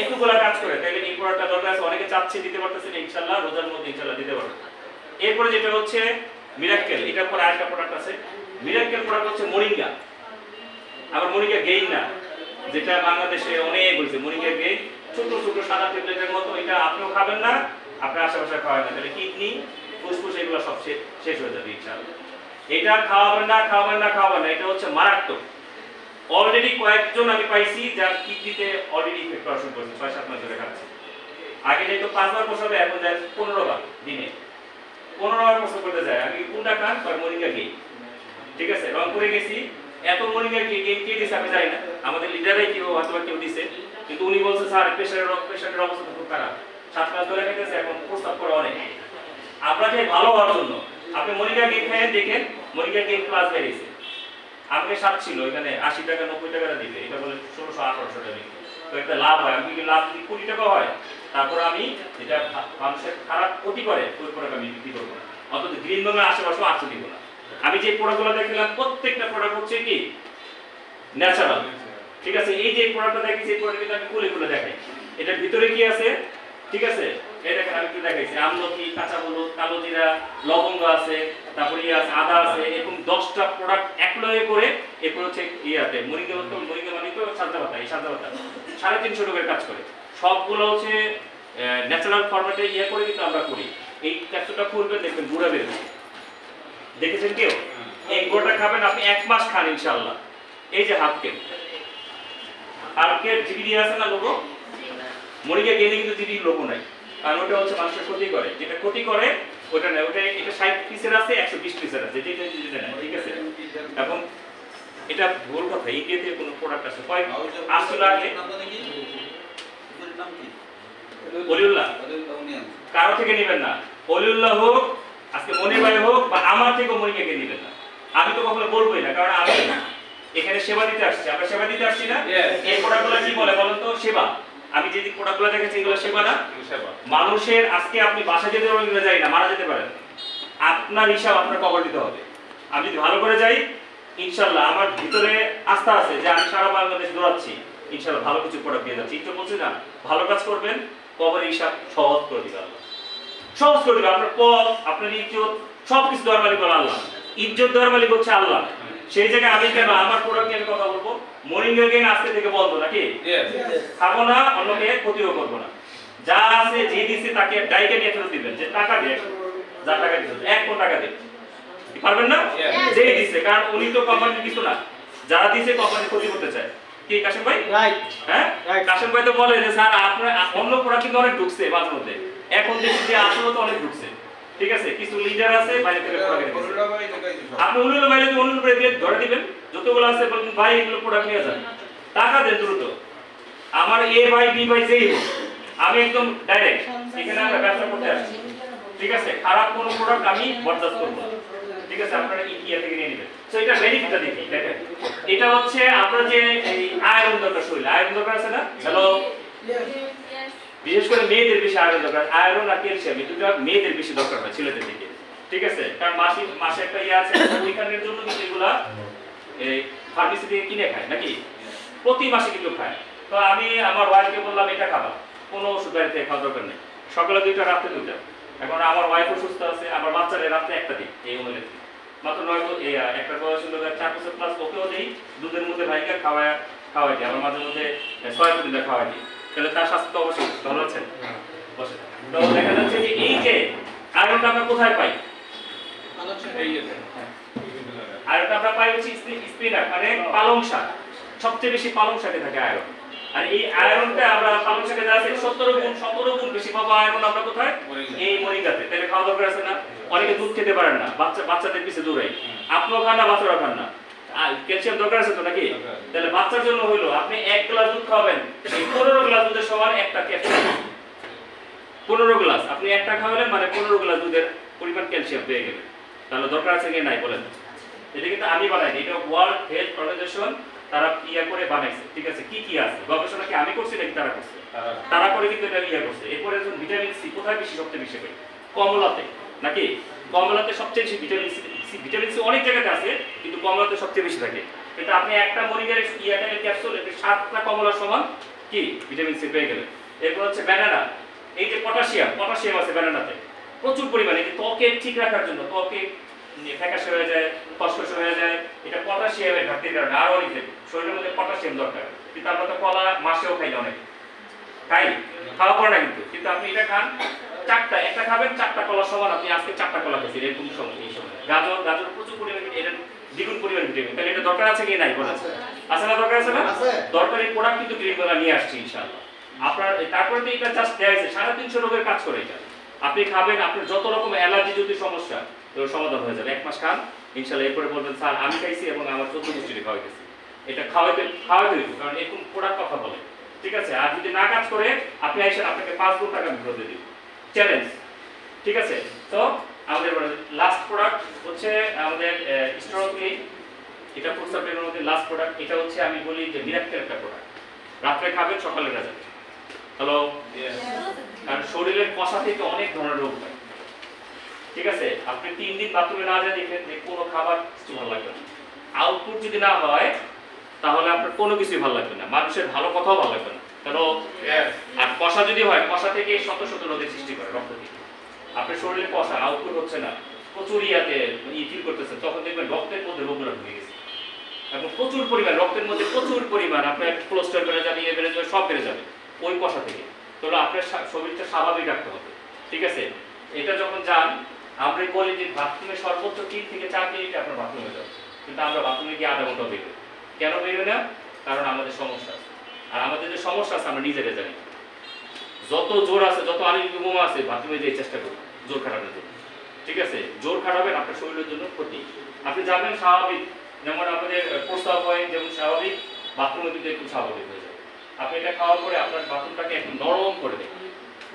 A: একটুগুলা কাজ করে তাহলে এই প্রোডাক্টটা দরকার আছে। অনেকে চাচ্ছে দিতে পারতেছে না, ইনশাআল্লাহ রোজার মধ্যে ইনশাআল্লাহ দিতে পারবে। এরপরে যেটা হচ্ছে মিরাক্কেল, এটার পরে আরেকটা প্রোডাক্ট আছে। মিরাক্কেল প্রোডাক্ট হচ্ছে মোরিঙ্গা। আবার মোরিঙ্গা গেইন না, যেটা বাংলাদেশে অনেক হয়েছে মোরিঙ্গা গেইন, ছোট ছোট সাদা ট্যাবলেটের মতো। এটা আপনিও খাবেন না, আপনার আশেপাশে খাওয়াবেন না, তাহলে কিডনি ফুসফুস এগুলো সব শেষ হয়ে যাবে ইনশাআল্লাহ। এটা খাওয়াবেন না, খাওয়াবেন না, খাওয়াবেন না, এটা হচ্ছে মারাত্মক। অলরেডি কয়েকজন আমি পাইছি যার কিডনিতে অলরেডি ইফেক্ট করা শুরু করছে, 6-7 মাস ধরে খাচ্ছে। আগে যেহেতু 5 বার বসাবে, এখন যায় 15 বার দিনে, 15 বার বসে করতে যায়। আমি কোনটা খান মোরিঙ্গা গেইন। ঠিক আছে, রংপুরে গেছি, এত মোরিঙ্গা গেইন কে দিছে আমি জানি না, আমাদের লিডারই কেউ অথবা কেউ দিছে, কিন্তু উনি বলছে স্যার পেশেন্টের অবস্থা খুব খারাপ, 7 মাস ধরে খেতেছে, এখন প্রস্তাব করে অনেক। আমরা যে ভালো হওয়ার জন্য আপনি মোরিঙ্গা গেইন খেয়ে দেখেন, মোরিঙ্গা গেইন প্লাস বেরিয়েছে। আগে 7 ছিল, এখানে 80 টাকা 90 টাকা দিবে, এটা বলে 1600-1800 টাকা বিক্রি। তো একটা লাভ হয়, আমি কি লাভ যদি 20 টাকা হয়, তারপর আমি যেটা মানুষের খারাপ ক্ষতি করে ওই প্রোডাক্ট আমি বিক্রি করবো না, অন্তত গ্রিন রুমের আশেপাশেও আসতে দিব না। আমি যে প্রোডাক্টগুলো দেখলাম প্রত্যেকটা প্রোডাক্ট হচ্ছে কি ন্যাচারাল। ঠিক আছে, এই যে প্রোডাক্টটা দেখেছি, এই প্রোডাক্টটা আমি খুলে দেখাই এটার ভিতরে কি আছে। ঠিক আছে, এই দেখেন আমি কি দেখাইছি, আমলকি, কাঁচা হলুদ, কালো জিরা, লবঙ্গ আছে, তারপরে আছে আদা আছে, এরকম 10টা প্রোডাক্ট একলয়ে করে। এরপর হচ্ছে ইয়াতে মোরিঙ্গা মানে তো সাজা পাতা, এই সাজা পাতা 350 টাকার কাজ করে। সবগুলো হচ্ছে ন্যাচারাল ফরম্যাটে করে কিন্তু আমরা করি। এই ক্যাপসুলটা খুলবেন, দেখবেন গুঁড়া বেরোচ্ছে, দেখেছেন কেউ? এই গুঁড়োটা খাবেন আপনি 1 মাস খান ইনশাআল্লাহ। এই যে হাফকেল জিবিডি আছে না লোগো, মোরিঙ্গা গেলে কিন্তু জিবিডি লোগো নাই, কারণ ওটা হচ্ছে মানুষের ক্ষতি করে। যেটা ক্ষতি করে ওটা না, ওটা এটা 60 পিসের আছে, 120 পিসের আছে, যেটা না। ঠিক আছে, এখন এটা ভুল কথা, ইন্ডিয়াতে কোনো প্রোডাক্ট আছে কয় আসলে আগে অলিউল্লাহ, কারো থেকে নেবেন না। অলিউল্লাহ হোক, আজকে মনির ভাই হোক, বা আমার থেকে মোরিঙ্গাকে নেবেন না। আমি তো কখনো বলবোই না, কারণ আমি এখানে সেবা দিতে আসছি। আমরা সেবা দিতে আসছি না। এই প্রোডাক্টগুলো কি বলে বলেন তো? সেবা। আমি যে প্রোডাক্টগুলো দেখেছি এগুলো সেবা না? মানুষের আজকে আপনি বাসা যেতে পারেন, যাই না, মারা যেতে পারেন, আপনার হিসাব আপনার কবর দিতে হবে। আমি যদি ভালো করে যাই ইনশাআল্লাহ, আমার ভিতরে আস্থা আছে যে আমি সারা বাংলাদেশ দৌড়াচ্ছি, ইনশাআল্লাহ ভালো কিছু প্রোডাক্ট দিয়ে যাচ্ছি। একটু বলছি না, ভালো কাজ করবেন, কবরের হিসাব সহজ করে দিবে আল্লাহ, সহজ করে দিবে। আপনার পথ, আপনার ইজ্জত, সবকিছু দেওয়ার মালিক হলো আল্লাহ। ইজ্জত দেওয়ার মালিক হচ্ছে আল্লাহ। সেই জায়গায় আমি কেন আমার প্রোডাক্ট নিয়ে কথা বলবো? মোরিঙ্গা গেইন আজকে থেকে বন্ধ, নাকি? খাবো না, অন্যকে ক্ষতিও করবো না। যা আছে যে দিছে তাকে ডাইকে নিয়ে ফেরত দিবেন, যে টাকা দিয়ে, যা টাকা দিয়েছেন 1 কোটি টাকা দিন, পারবেন না? যে দিছে, কারণ উনি তো কোম্পানির কিছু না, যারা দিছে কোম্পানির ক্ষতি করতে চায়। কি কাশেম ভাই? রাইট। হ্যাঁ, কাশেম ভাই তো বলে যে স্যার আপনার অন্য প্রোডাক্ট কিন্তু অনেক ঢুকছে মাঝে মধ্যে, এখন দেখি যে আসলে তো অনেক ঢুকছে। ঠিক আছে, কিছু লিডার আছে বাইরে থেকে প্রোডাক্ট দিচ্ছে, আপনি উনিল বাইরে থেকে উনিল করে দিয়ে ধরে দিবেন, যতগুলো আছে বলবেন ভাই এগুলো প্রোডাক্ট নিয়ে যান, টাকা দেন দ্রুত। আমার এ ভাই বি ভাই যেই হোক, আমি একদম ডাইরেক্ট এখানে আমরা ব্যবসা করতে আসছি। ঠিক আছে, খারাপ কোনো প্রোডাক্ট আমি বরদাস্ত করব না। ঠিক আছে, আপনারা ইন্ডিয়া থেকে নিয়ে নেবেন। সো এটা বেনিফিটটা দেখি, দেখেন এটা হচ্ছে আপনারা যে এই আয়রন দরকার, শরীরে আয়রন দরকার আছে না? হ্যালো, বিশেষ করে মেয়েদের বেশি আয়রন দরকার। আয়রন আর ক্যালসিয়াম এই দুটো মেয়েদের বেশি দরকার হয় ছেলেদের থেকে। ঠিক আছে, কারণ মাসে একটা ইয়ে আছে, ওইখানের জন্য কিন্তু এগুলা এই ফার্মেসি থেকে কিনে খায়, নাকি প্রতি মাসে কিন্তু খায়। তো আমি আমার ওয়াইফকে বললাম এটা খাবা, কোনো ওষুধ বাইরে থেকে খাওয়ার দরকার নেই, সকালে 2টা রাতে 2টা। এখন আমার ওয়াইফও সুস্থ আছে, আমার বাচ্চাদের রাতে একটা দিই, এই অনুযায়ী মাত্র 9 একটা বয়স হলো 4 বছর প্লাস, ওকেও দিই দুধের মধ্যে ভাইকে খাওয়াই দিই, আমার মাঝে মধ্যে সয়া প্রোটিনটা খাওয়াই দিই, তাহলে তার স্বাস্থ্য তো অবশ্যই ভালো আছে। বসে তো দেখা যাচ্ছে যে এই যে আয়রনটা আমরা কোথায় পাই? আয়রনটা আমরা পাই হচ্ছে স্পিনাচ, মানে পালং শাক। সবচেয়ে বেশি পালং শাকে থাকে আয়রন। আর এই আয়রনটা আমরা পালং শাকে যা আছে 17 গুণ বেশি পাবো আয়রন আমরা কোথায়? এই মরিঙ্গাতে। তাহলে খাওয়া দরকার আছে না? অনেকে দুধ খেতে পারেন না, বাচ্চাদের পিছে দৌড়াই, আপনিও খান না, বাচ্চারাও খান না, ক্যালসিয়াম দরকার আছে তো নাকি? তাহলে বাচ্চার জন্য হইলো আপনি 1 গ্লাস দুধ খাওয়াবেন, এই 15 গ্লাস দুধের সমান একটা ক্যাপসুল। 15 গ্লাস আপনি একটা খাওয়ালেন মানে 15 গ্লাস দুধের পরিমাণ ক্যালসিয়াম পেয়ে গেলেন। তাহলে দরকার আছে কি নাই বলেন? এটা কিন্তু আমি বানাইনি, এটা ওয়ার্ল্ড হেলথ অর্গানাইজেশন তারা ইয়া করে বানাইছে। ঠিক আছে, কি কি আছে গবেষণা কি আমি করছি নাকি তারা করছে? তারা করে কিন্তু এটা ইয়া করছে। এরপরে যখন ভিটামিন সি কোথায় বেশি, সবচেয়ে বেশি পাই কমলাতে নাকি? কমলাতে সবচেয়ে বেশি ভিটামিন সি। ভিটামিন সি অনেক জায়গাতে আছে কিন্তু কমলাতে সবচেয়ে বেশি থাকে। এটা আপনি একটা মরিঙ্গার ইয়াটা ক্যাপসুল, এটা 7টা কমলার সমান কি ভিটামিন সি পেয়ে গেলেন। এরপর হচ্ছে ব্যানানা, এই যে পটাশিয়াম আছে ব্যানানাতে প্রচুর পরিমাণে, যে ত্বকে ঠিক রাখার জন্য, ত্বকে ফ্যাকাশে হয়ে যায়, খসখসে হয়ে যায়, এটা পটাশিয়ামের ঘাটতির কারণে। আরো অনেক শরীরের মধ্যে পটাশিয়াম দরকার, কিন্তু আমরা তো কলা মাসেও খাই না, অনেক খাই, খাওয়া পড়ে না কিন্তু আপনি এটা খান, একটা খাবেন 4টা কলা সমান, আপনি আজকে 4টা কলা খেয়েছেন এরকম সময়। এই সময় গাজর প্রচুর পরিমাণে, এটা দ্বিগুণ পরিমাণ ভিটামিন। তাহলে এটা দরকার আছে কি নাই বলেন? আছে না? দরকার আছে না? দরকারি প্রোডাক্ট কিন্তু ক্রিমগুলো নিয়ে আসছি ইনশাআল্লাহ আপনার। তারপরে তো এটা জাস্ট দেয়া আছে 350 রোগের কাজ করে এটা। আপনি খাবেন, আপনার যত রকম অ্যালার্জি যদি সমস্যা এর সমাধান হয়ে যাবে। 1 মাস খান ইনশাআল্লাহ। এরপরে বলবেন স্যার আমি খাইছি এবং আমার 14 গোষ্ঠীতে খাওয়াইতেছি। এটা খাওয়াইতে হইব, কারণ এরকম প্রোডাক্ট কথা বলে। ঠিক আছে, আর যদি না কাজ করে আপনি আইসেন, আপনাকে 5 গুণ টাকা বিক্রি দিয়ে দিব, চ্যালেঞ্জ। ঠিক আছে, তো আমাদের লাস্ট প্রোডাক্ট হচ্ছে আমাদের স্ট্রোক্লি। এটা ফুড সাপ্লিমেন্টের মধ্যে লাস্ট প্রোডাক্ট। এটা হচ্ছে আমি বলি যে মিরাক্কেল একটা প্রোডাক্ট। রাত্রে খাবেন, সকালে না যাবে। হ্যালো, কারণ শরীরের কষা থেকে অনেক ধরনের রোগ হয়। ঠিক আছে, আপনি 3 দিন বাথরুমে না যা দেখেন যে কোনো খাবার কিছু ভালো লাগবে না। আউটপুট যদি না হয় তাহলে আপনার কোনো কিছুই ভালো লাগবে না, মানুষের ভালো কথাও ভালো লাগবে না। কারণ আর কষা যদি হয়, কষা থেকে শত শত রোগের সৃষ্টি করে রক্ত থেকে। আপনার শরীরে কষা আউটপুট হচ্ছে না, প্রচুর ফিল করতেছেন, তখন দেখবেন রক্তের মধ্যে রোগগুলো ঢুকে গেছে এবং প্রচুর পরিমাণ রক্তের মধ্যে প্রচুর পরিমাণ আপনার কোলেস্টেরল বেড়ে যাবে, বেড়ে যাবে, সব বেড়ে যাবে ওই কষা থেকে। তাহলে আপনার শরীরটা স্বাভাবিক রাখতে হবে। ঠিক আছে, এটা যখন যান আমরা বলি যে বাথরুমে সর্বোচ্চ 3 থেকে 4 মিনিট আপনার বাথরুমে যাবে, কিন্তু আমরা বাথরুমে গিয়ে আধা ঘন্টা বেরোই। কেন বেরোই না? কারণ আমাদের সমস্যা আছে। আর আমাদের যে সমস্যা আছে আমরা নিজেরা জানি। যত জোর আছে, যত আলিঙ্গি বোমা আছে, বাথরুমে যেয়ে চেষ্টা করুন জোর খাটানোর জন্য। ঠিক আছে, জোর খাটাবেন আপনার শরীরের জন্য ক্ষতি। আপনি যাবেন স্বাভাবিক, যেমন আমাদের প্রস্তাব হয় যেমন স্বাভাবিক, বাথরুমে কিন্তু একটু স্বাভাবিক হয়ে যাবে। আপনি এটা খাওয়ার পরে আপনার বাথরুমটাকে একটু নরম করে দেবেন,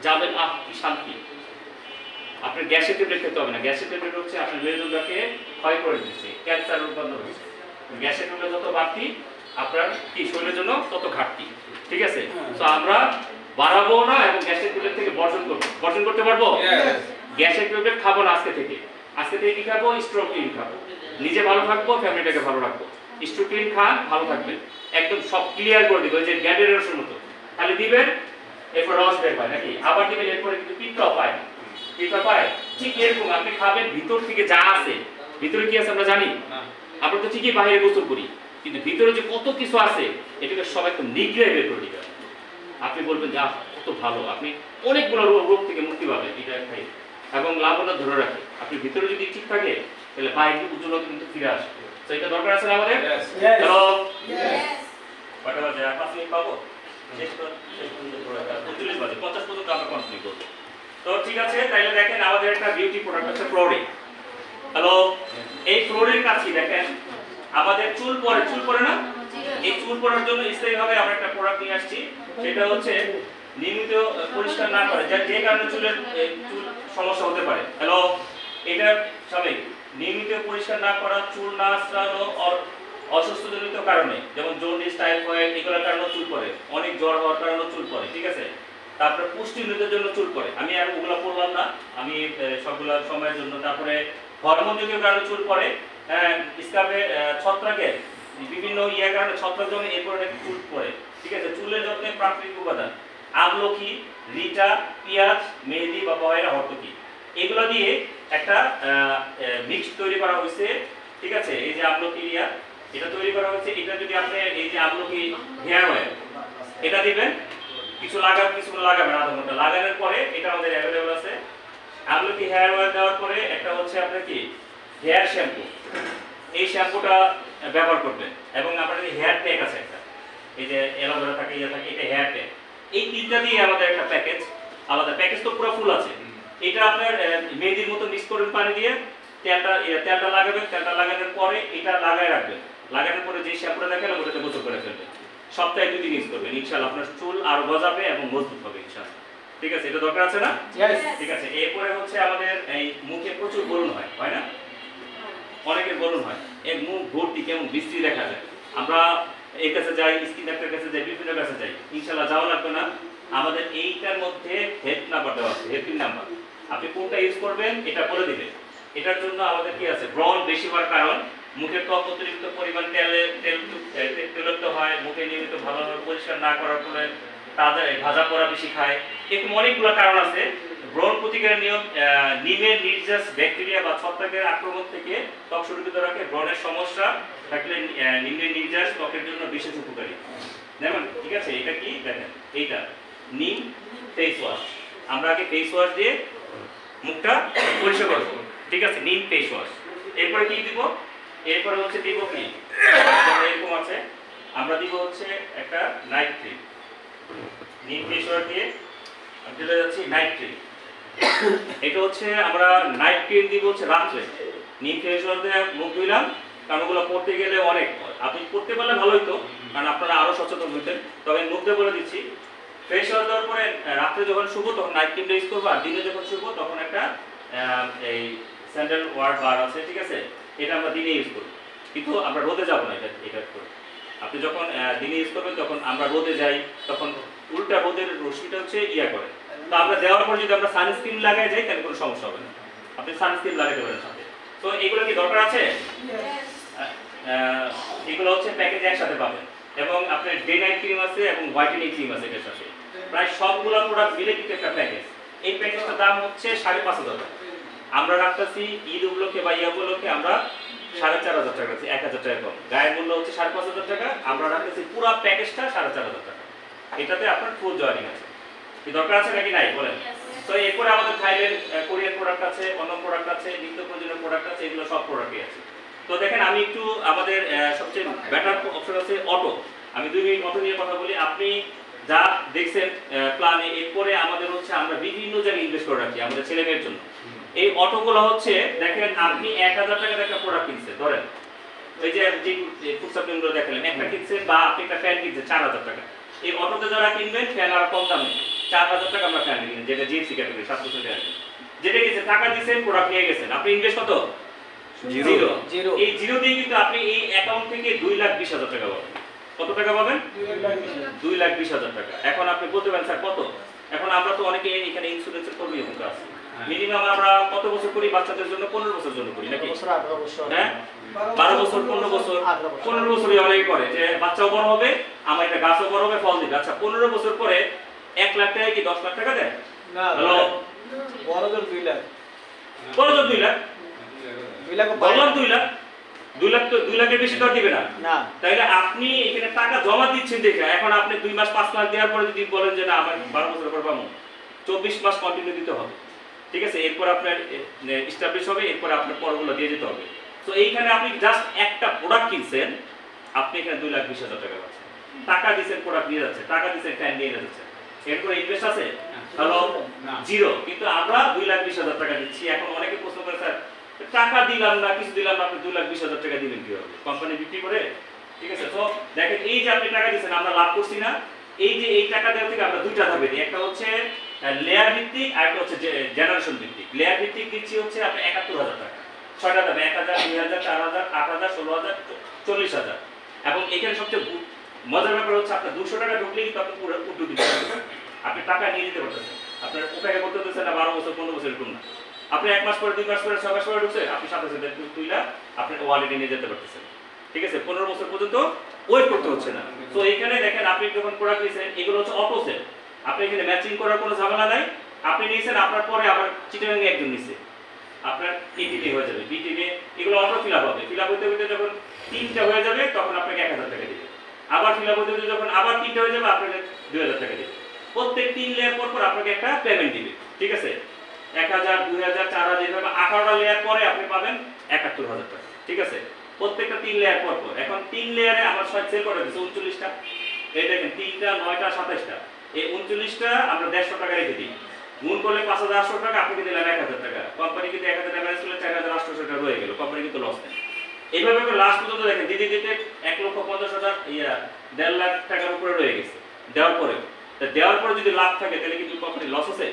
A: যাবেন, আহ কি শান্তি। আপনার গ্যাসের ট্যাবলেট খেতে হবে না। গ্যাসের ট্যাবলেট হচ্ছে আপনার মেরুদণ্ডকে ক্ষয় করে দিচ্ছে, ক্যান্সার রূপান্তর হচ্ছে। গ্যাসের ট্যাবলেট যত বাড়তি আপনার কি শরীরের জন্য তত ঘাটতি। ঠিক আছে, তো আমরা বাড়াবো না এবং গ্যাসের ট্যাবলেট থেকে বর্জন করতে পারবো। গ্যাসের ট্যাবলেট খাবো না আজকে থেকে কি খাবো? স্ট্রোক্লিন খাবো। নিজে ভালো থাকবো, ফ্যামিলিটাকে ভালো রাখবো। স্ট্রোক্লিন খান, ভালো থাকবেন, একদম সব ক্লিয়ার করে দিবে, ওই যে গ্যাডেরসের মতো খালি দিবেন, এরপর রস বের পায় নাকি, আবার দিবেন, এরপরে কিন্তু পিঠটাও পায়। পিঠটা পায় ঠিক এরকম। আপনি খাবেন, ভিতর থেকে যা আছে, ভিতরে কি আছে আমরা জানি। আমরা তো ঠিকই বাইরে গোসল করি, কিন্তু ভিতরে যে কত কিছু আছে এটাকে সব একদম নিগড়ে বের করে দিবেন। আপনি বলবেন যে কত ভালো, আপনি অনেকগুলো রোগ থেকে মুক্তি পাবেন এটা খাই এবং লাভবান ধরে রাখে। আপনি ভিতরে যদি ঠিক থাকে তাহলে বাইরে উজ্জ্বলতা কিন্তু ফিরে আসে। তো এটা দরকার আছে না আমাদের? চলো কয়টা বাজে? 5 মিনিট পাবো, শেষ পর্যন্ত 39 বাজে, 50 পর্যন্ত আমরা কমপ্লিট করবো। তো ঠিক আছে, তাইলে দেখেন আমাদের একটা বিউটি প্রোডাক্ট আছে ফ্লোরি। হ্যালো, এই ফ্লোরির কাজ কি দেখেন, আমাদের চুল পড়ে না, এই চুল পড়ার জন্য স্থায়ীভাবে আমরা একটা প্রোডাক্ট নিয়ে আসছি। সেটা হচ্ছে নিয়মিত পরিষ্কার না করে, যে কারণে চুল সমস্যা হতে পারে। হ্যালো, এটা সবাই নিয়মিত পরিষ্কার না করা, চুল না আঁচড়ানো, অসুস্থজনিত কারণে, যেমন জন্ডিস, টাইফয়েড, এগুলোর কারণে চুল পড়ে, অনেক জ্বর হওয়ার কারণে চুল পড়ে। ঠিক আছে, তারপরে পুষ্টিহীনতার জন্য চুল পড়ে, আমি আর ওগুলো বললাম না, আমি সবগুলো সময়ের জন্য। তারপরে হরমোনজনিত কারণে চুল পড়ে, স্কাবে ছত্রাকের বিভিন্ন কারণে ছত্রাক জমে, এরপরে চুল পড়ে। ঠিক আছে, চুলের যত্নে প্রাকৃতিক উপাদান আমলকি, রিটা, পেঁয়াজ, মেহেদি বা বয়রা হরতকি, এগুলো দিয়ে একটা মিক্স তৈরি করা হয়েছে। ঠিক আছে, এই যে আমলকি এটা তৈরি করা হয়েছে। এটা যদি আপনি এই যে আমলকি হেয়ার অয়েল এটা দিবেন, কিছু লাগাবেন, আধা ঘন্টা লাগানোর পরে এটা আমাদের অ্যাভেলেবল আছে। আমলকি হেয়ার অয়েল দেওয়ার পরে একটা হচ্ছে আপনার কি হেয়ার শ্যাম্পু, এই শ্যাম্পুটা ব্যবহার করবেন এবং আপনার হেয়ার প্যাক আছে একটা, এই যে এলোভেরা থাকে, ইয়ে থাকে, এটা হেয়ার প্যাক। এই তিনটা দিয়ে আমাদের একটা প্যাকেজ, আলাদা প্যাকেজ তো পুরো ফুল আছে। এটা আপনার মেহেদির মতো মিক্স করবেন পানি দিয়ে, তেলটা লাগাবেন, তেলটা লাগানোর পরে এটা লাগায় রাখবেন, লাগানোর পরে যে শ্যাম্পুটা দেখালাম ওটাতে গোসল করে ফেলবেন। সপ্তাহে 2 দিন ইউজ করবেন, ইনশাআল্লাহ আপনার চুল আরো গজাবে এবং মজবুত হবে ইনশাআল্লাহ। ঠিক আছে, এটা দরকার আছে না? ঠিক আছে। এরপরে হচ্ছে আমাদের এই মুখে প্রচুর ব্রণ হয় না? অনেকের ব্রণ হয়, এক মুখ ভর্তি কেমন বিশ্রী দেখা যায়। আমরা এর কাছে যাই, স্কিন ডাক্তারের কাছে যাই, বিভিন্ন কাছে যাই, ইনশাআল্লাহ যাওয়া লাগবে না। আমাদের এইটার মধ্যে হেল্প নাম্বার দেওয়া আছে, হেল্পিং নাম্বার। আপনি কোনটা ইউজ করবেন এটা বলে দিবেন। এটার জন্য আমাদের কি আছে, ব্রণ বেশি হওয়ার কারণ মুখের ত্বক অতিরিক্ত পরিমাণ তেলযুক্ত হয়, মুখে নিয়মিত ভালোভাবে পরিষ্কার না করার ফলে ভাজা পোড়া বেশি খায়, এরকম অনেকগুলো কারণ আছে। ব্রণ প্রতিকারের নিয়ম, নিমের নির্যাস ব্যাকটেরিয়া বা ছত্রাকের আক্রমণ থেকে ত্বক সুরক্ষিত রাখে। ব্রণের সমস্যা থাকলে নিমের নির্যাস ত্বকের জন্য বিশেষ উপকারী। দেখুন, ঠিক আছে, এটা কি দেখেন, এইটা নিম ফেস ওয়াশ। আমরা আগে ফেস ওয়াশ দিয়ে মুখটা পরিষ্কার করবো, ঠিক আছে, নিম ফেস ওয়াশ। এরপরে কি দিব? এরপরে হচ্ছে দিব কি, এরকম আছে, আমরা দিব হচ্ছে একটা নাইট ক্রিম। নিম ফেস ওয়াশ দিয়ে চলে যাচ্ছি নাইট ক্রিম। এটা হচ্ছে আমরা নাইট ক্রিম দিব হচ্ছে রাত্রে। নিম ফেস ওয়াশ দিয়ে মুখ ধুইলাম, কারণ ওগুলো পড়তে গেলে অনেক, আপনি পড়তে পারলে ভালো হইতো, কারণ আপনারা আরো সচেতন হইতেন। তবে মুখ দিয়ে বলে দিচ্ছি, ফেস ওয়াশ দেওয়ার পরে রাত্রে যখন শুবো তখন নাইট ক্রিমটা ইউজ করবো, আর দিনে যখন শুবো তখন একটা এই স্যান্ডেল ওয়ার্ড বার আছে, ঠিক আছে, এটা আমরা দিনে ইউজ করবো। কিন্তু আমরা রোদে যাবো না এটা করে। আপনি যখন দিনে ইউজ করবেন তখন আমরা রোদে যাই, তখন উল্টা রোদের রশ্মিটা হচ্ছে ইয়া করে। তো আমরা দেওয়ার পর যদি আমরা সানস্ক্রিন লাগাই যাই তাহলে কোনো সমস্যা হবে না, আপনি সানস্ক্রিন লাগাতে পারেন সাথে। তো এগুলো কি দরকার আছে? এগুলো হচ্ছে প্যাকেজে একসাথে পাবেন, এবং আপনার ডে নাইট ক্রিম আছে এবং হোয়াইটেনিং ক্রিম আছে এটার সাথে। প্রায় সবগুলো প্রোডাক্ট মিলে কিন্তু একটা প্যাকেজ। এই প্যাকেজটার দাম হচ্ছে 5,500 টাকা। আমরা রাখতেছি ঈদ উপলক্ষে বা ইয়া উপলক্ষে আমরা 4,500 টাকা রাখছি, 1,000 টাকা কম। গায়ের মূল্য হচ্ছে 5,500 টাকা, আমরা রাখতেছি পুরো প্যাকেজটা 4,500 টাকা। এটাতে আপনার ফুল জয়েনিং আছে। কি দরকার আছে নাকি নাই বলেন? তো এরপরে আমাদের থাইল্যান্ড কোরিয়ান প্রোডাক্ট আছে, অন্য প্রোডাক্ট আছে, নিত্য প্রয়োজনীয় প্রোডাক্ট আছে, এগুলো সব প্রোডাক্টই আছে। তো দেখেন, আমি একটু আমাদের সবচেয়ে বেটার অপশন আছে অটো। আমি 2 মিনিট অটো নিয়ে কথা বলি। আপনি যা দেখছেন প্ল্যানে, এরপরে আমাদের হচ্ছে আমরা বিভিন্ন জায়গায় ইনভেস্ট করে রাখি আমাদের ছেলে মেয়ের জন্য। এই অটোগুলো হচ্ছে দেখেন, আপনি 1,000 টাকার একটা প্রোডাক্ট কিনছেন, ধরেন ওই যে ফুড সাপ্লিমেন্টগুলো দেখালেন, একটা কিনছেন বা আপনি একটা ফ্যান কিনছেন 4,000 টাকা। এই অটোতে যারা কিনবেন ফ্যান আর কম দামে 4,000 টাকা আমরা ফ্যান কিনবেন, যেটা জিএসসি ক্যাটাগরি 700 টাকা, যেটা কিনছেন টাকা দিয়েছেন, প্রোডাক্ট নিয়ে গেছেন, আপনি ইনভেস্ট কত? জিরো। এই জিরো দিয়ে কিন্তু আপনি এই অ্যাকাউন্ট থেকে 2,20,000 টাকা পাবেন। কত টাকা পাবেন? 2,20,000 টাকা। এখন আপনি বলতে পারেন স্যার কত? এখন আমরা তো অনেকে এখানে ইন্স্যুরেন্সের কর্মী কিন্তু আছে, মিনিমাম আমরা কত বছর করি? বাচ্চাদের জন্য 15 বছর জন্য করি নাকি? হ্যাঁ, 12 বছর, 15 বছর, 15 বছরই অনেকে করে, যে বাচ্চাও বড় হবে, আমার একটা গাছও বড় হবে, ফল দিবে। আচ্ছা, 15 বছর পরে 1 লাখ টাকা কি 10 লাখ টাকা দেয়? না, হ্যালো,
B: বড়দের 2 লাখ,
A: বড়দের 2 লাখ,
B: 2 লাখ,
A: বললাম 2 লাখ, 2 লাখ তো 2 লাখের বেশি তো আর দিবে না। তাইলে আপনি এখানে টাকা জমা দিচ্ছেন দেখে, এখন আপনি 2 মাস 5 মাস দেওয়ার পরে যদি বলেন যে না আমার 12 বছর পর পাবো, 24 মাস কন্টিনিউ দিতে হবে, ঠিক আছে? এরপর আপনার এস্টাবলিশ হবে, এরপর আপনার পরগুলো দিয়ে যেতে হবে। তো এইখানে আপনি জাস্ট একটা প্রোডাক্ট কিনছেন, আপনি এখানে 2,20,000 টাকা পাচ্ছেন। টাকা দিচ্ছেন, প্রোডাক্ট নিয়ে যাচ্ছে, টাকা দিচ্ছেন, ফ্যান নিয়ে যাচ্ছে, এরপর ইনভেস্ট আছে? Hello, zero. কিন্তু আমরা 2,20,000 টাকা দিচ্ছি। এখন অনেকে প্রশ্ন করে স্যার টাকা দিলাম না, কিছু দিলাম না, আপনি 2,20,000 টাকা দিবেন কিভাবে? কোম্পানি বিক্রি করে, ঠিক আছে? তো দেখেন, এই যে আপনি টাকা দিচ্ছেন, আমরা লাভ করছি না। এই যে এই টাকা দেওয়া থেকে আমরা 2টা ধাপে দিই, একটা হচ্ছে লেয়ার ভিত্তিক আর একটা হচ্ছে জেনারেশন ভিত্তিক। লেয়ার ভিত্তিক দিচ্ছি হচ্ছে আপনি 71,000 টাকা, 6টা ধাপে, 1,000, 2,000, 4,000, 8,000, 16,000, 40,000। এবং এখানে সবচেয়ে মজার ব্যাপার হচ্ছে আপনার 200 টাকা ঢুকলে কিন্তু আপনি পুরো উদ্যোগ দিতে পারবেন, আপনি টাকা নিয়ে যেতে পারতেছেন। আপনার উপেক্ষা করতে হতেছে না 12 বছর 15 বছর এরকম না। আপনি 1 মাস পরে, 2 মাস পরে, 6 মাস পরে ঢুকছে, আপনি সাথে সাথে তুইলা আপনি ওয়ালেটে নিয়ে যেতে পারতেছেন, ঠিক আছে? 15 বছর পর্যন্ত ওয়েট করতে হচ্ছে না। তো এইখানে দেখেন, আপনি যখন প্রোডাক্ট নিয়েছেন, এগুলো হচ্ছে অটো সেল, আপনি এখানে ম্যাচিং করার কোনো ঝামেলা নাই। আপনি নিয়েছেন, আপনার পরে আবার চিটাগাঙ্গে একজন নিচ্ছে, আপনার এটিতে হয়ে যাবে, বিটিতে, এগুলো অটো ফিল আপ হবে। ফিল আপ হতে হতে যখন 3টা হয়ে যাবে তখন আপনাকে 1,000 টাকা দিবে। আবার ফিল আপ হতে হতে যখন আবার 3টা হয়ে যাবে আপনাকে 2,000 টাকা দিবে। প্রত্যেক 3 লেয়ার পর পর আপনাকে একটা পেমেন্ট দিবে, ঠিক আছে? 1,000, 2,000, 4,000, এভাবে 18টা লেয়ার পরে আপনি পাবেন 71,000 টাকা, ঠিক আছে? প্রত্যেকটা 3 লেয়ার পর পর। এখন 3 লেয়ারে আমার সেল করে দিচ্ছে 39টা, এই দেখেন 3টা 9টা 27টা, এই 39টা আমরা 150 টাকা রেখে দিই, গুণ করলে 5800 টাকা, আপনি দিলেন 1000 টাকা, কোম্পানি কিন্তু 1000 টাকা ছিল 4800 টাকা রয়ে গেল, কোম্পানি কিন্তু লস নেই। এইভাবে করে লাস্ট পর্যন্ত দেখেন দিতে দিতে 1,50,000 1.5 লাখ টাকার উপরে রয়ে গেছে দেওয়ার পরে। দেওয়ার পরে যদি লাভ থাকে তাহলে কিন্তু কোম্পানি লস আছে,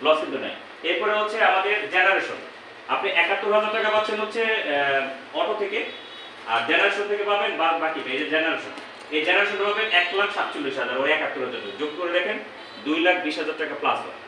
A: লস কিন্তু নাই। এরপরে হচ্ছে আমাদের জেনারেশন, আপনি 71,000 টাকা পাচ্ছেন হচ্ছে অটো থেকে, আর জেনারেশন থেকে পাবেন বাকিটা, এই যে জেনারেশন, এই জেনারেশন পাবেন 1,47,000, ওই 71,000 যোগ করে দেখেন 2,20,000 টাকা প্লাস হয়।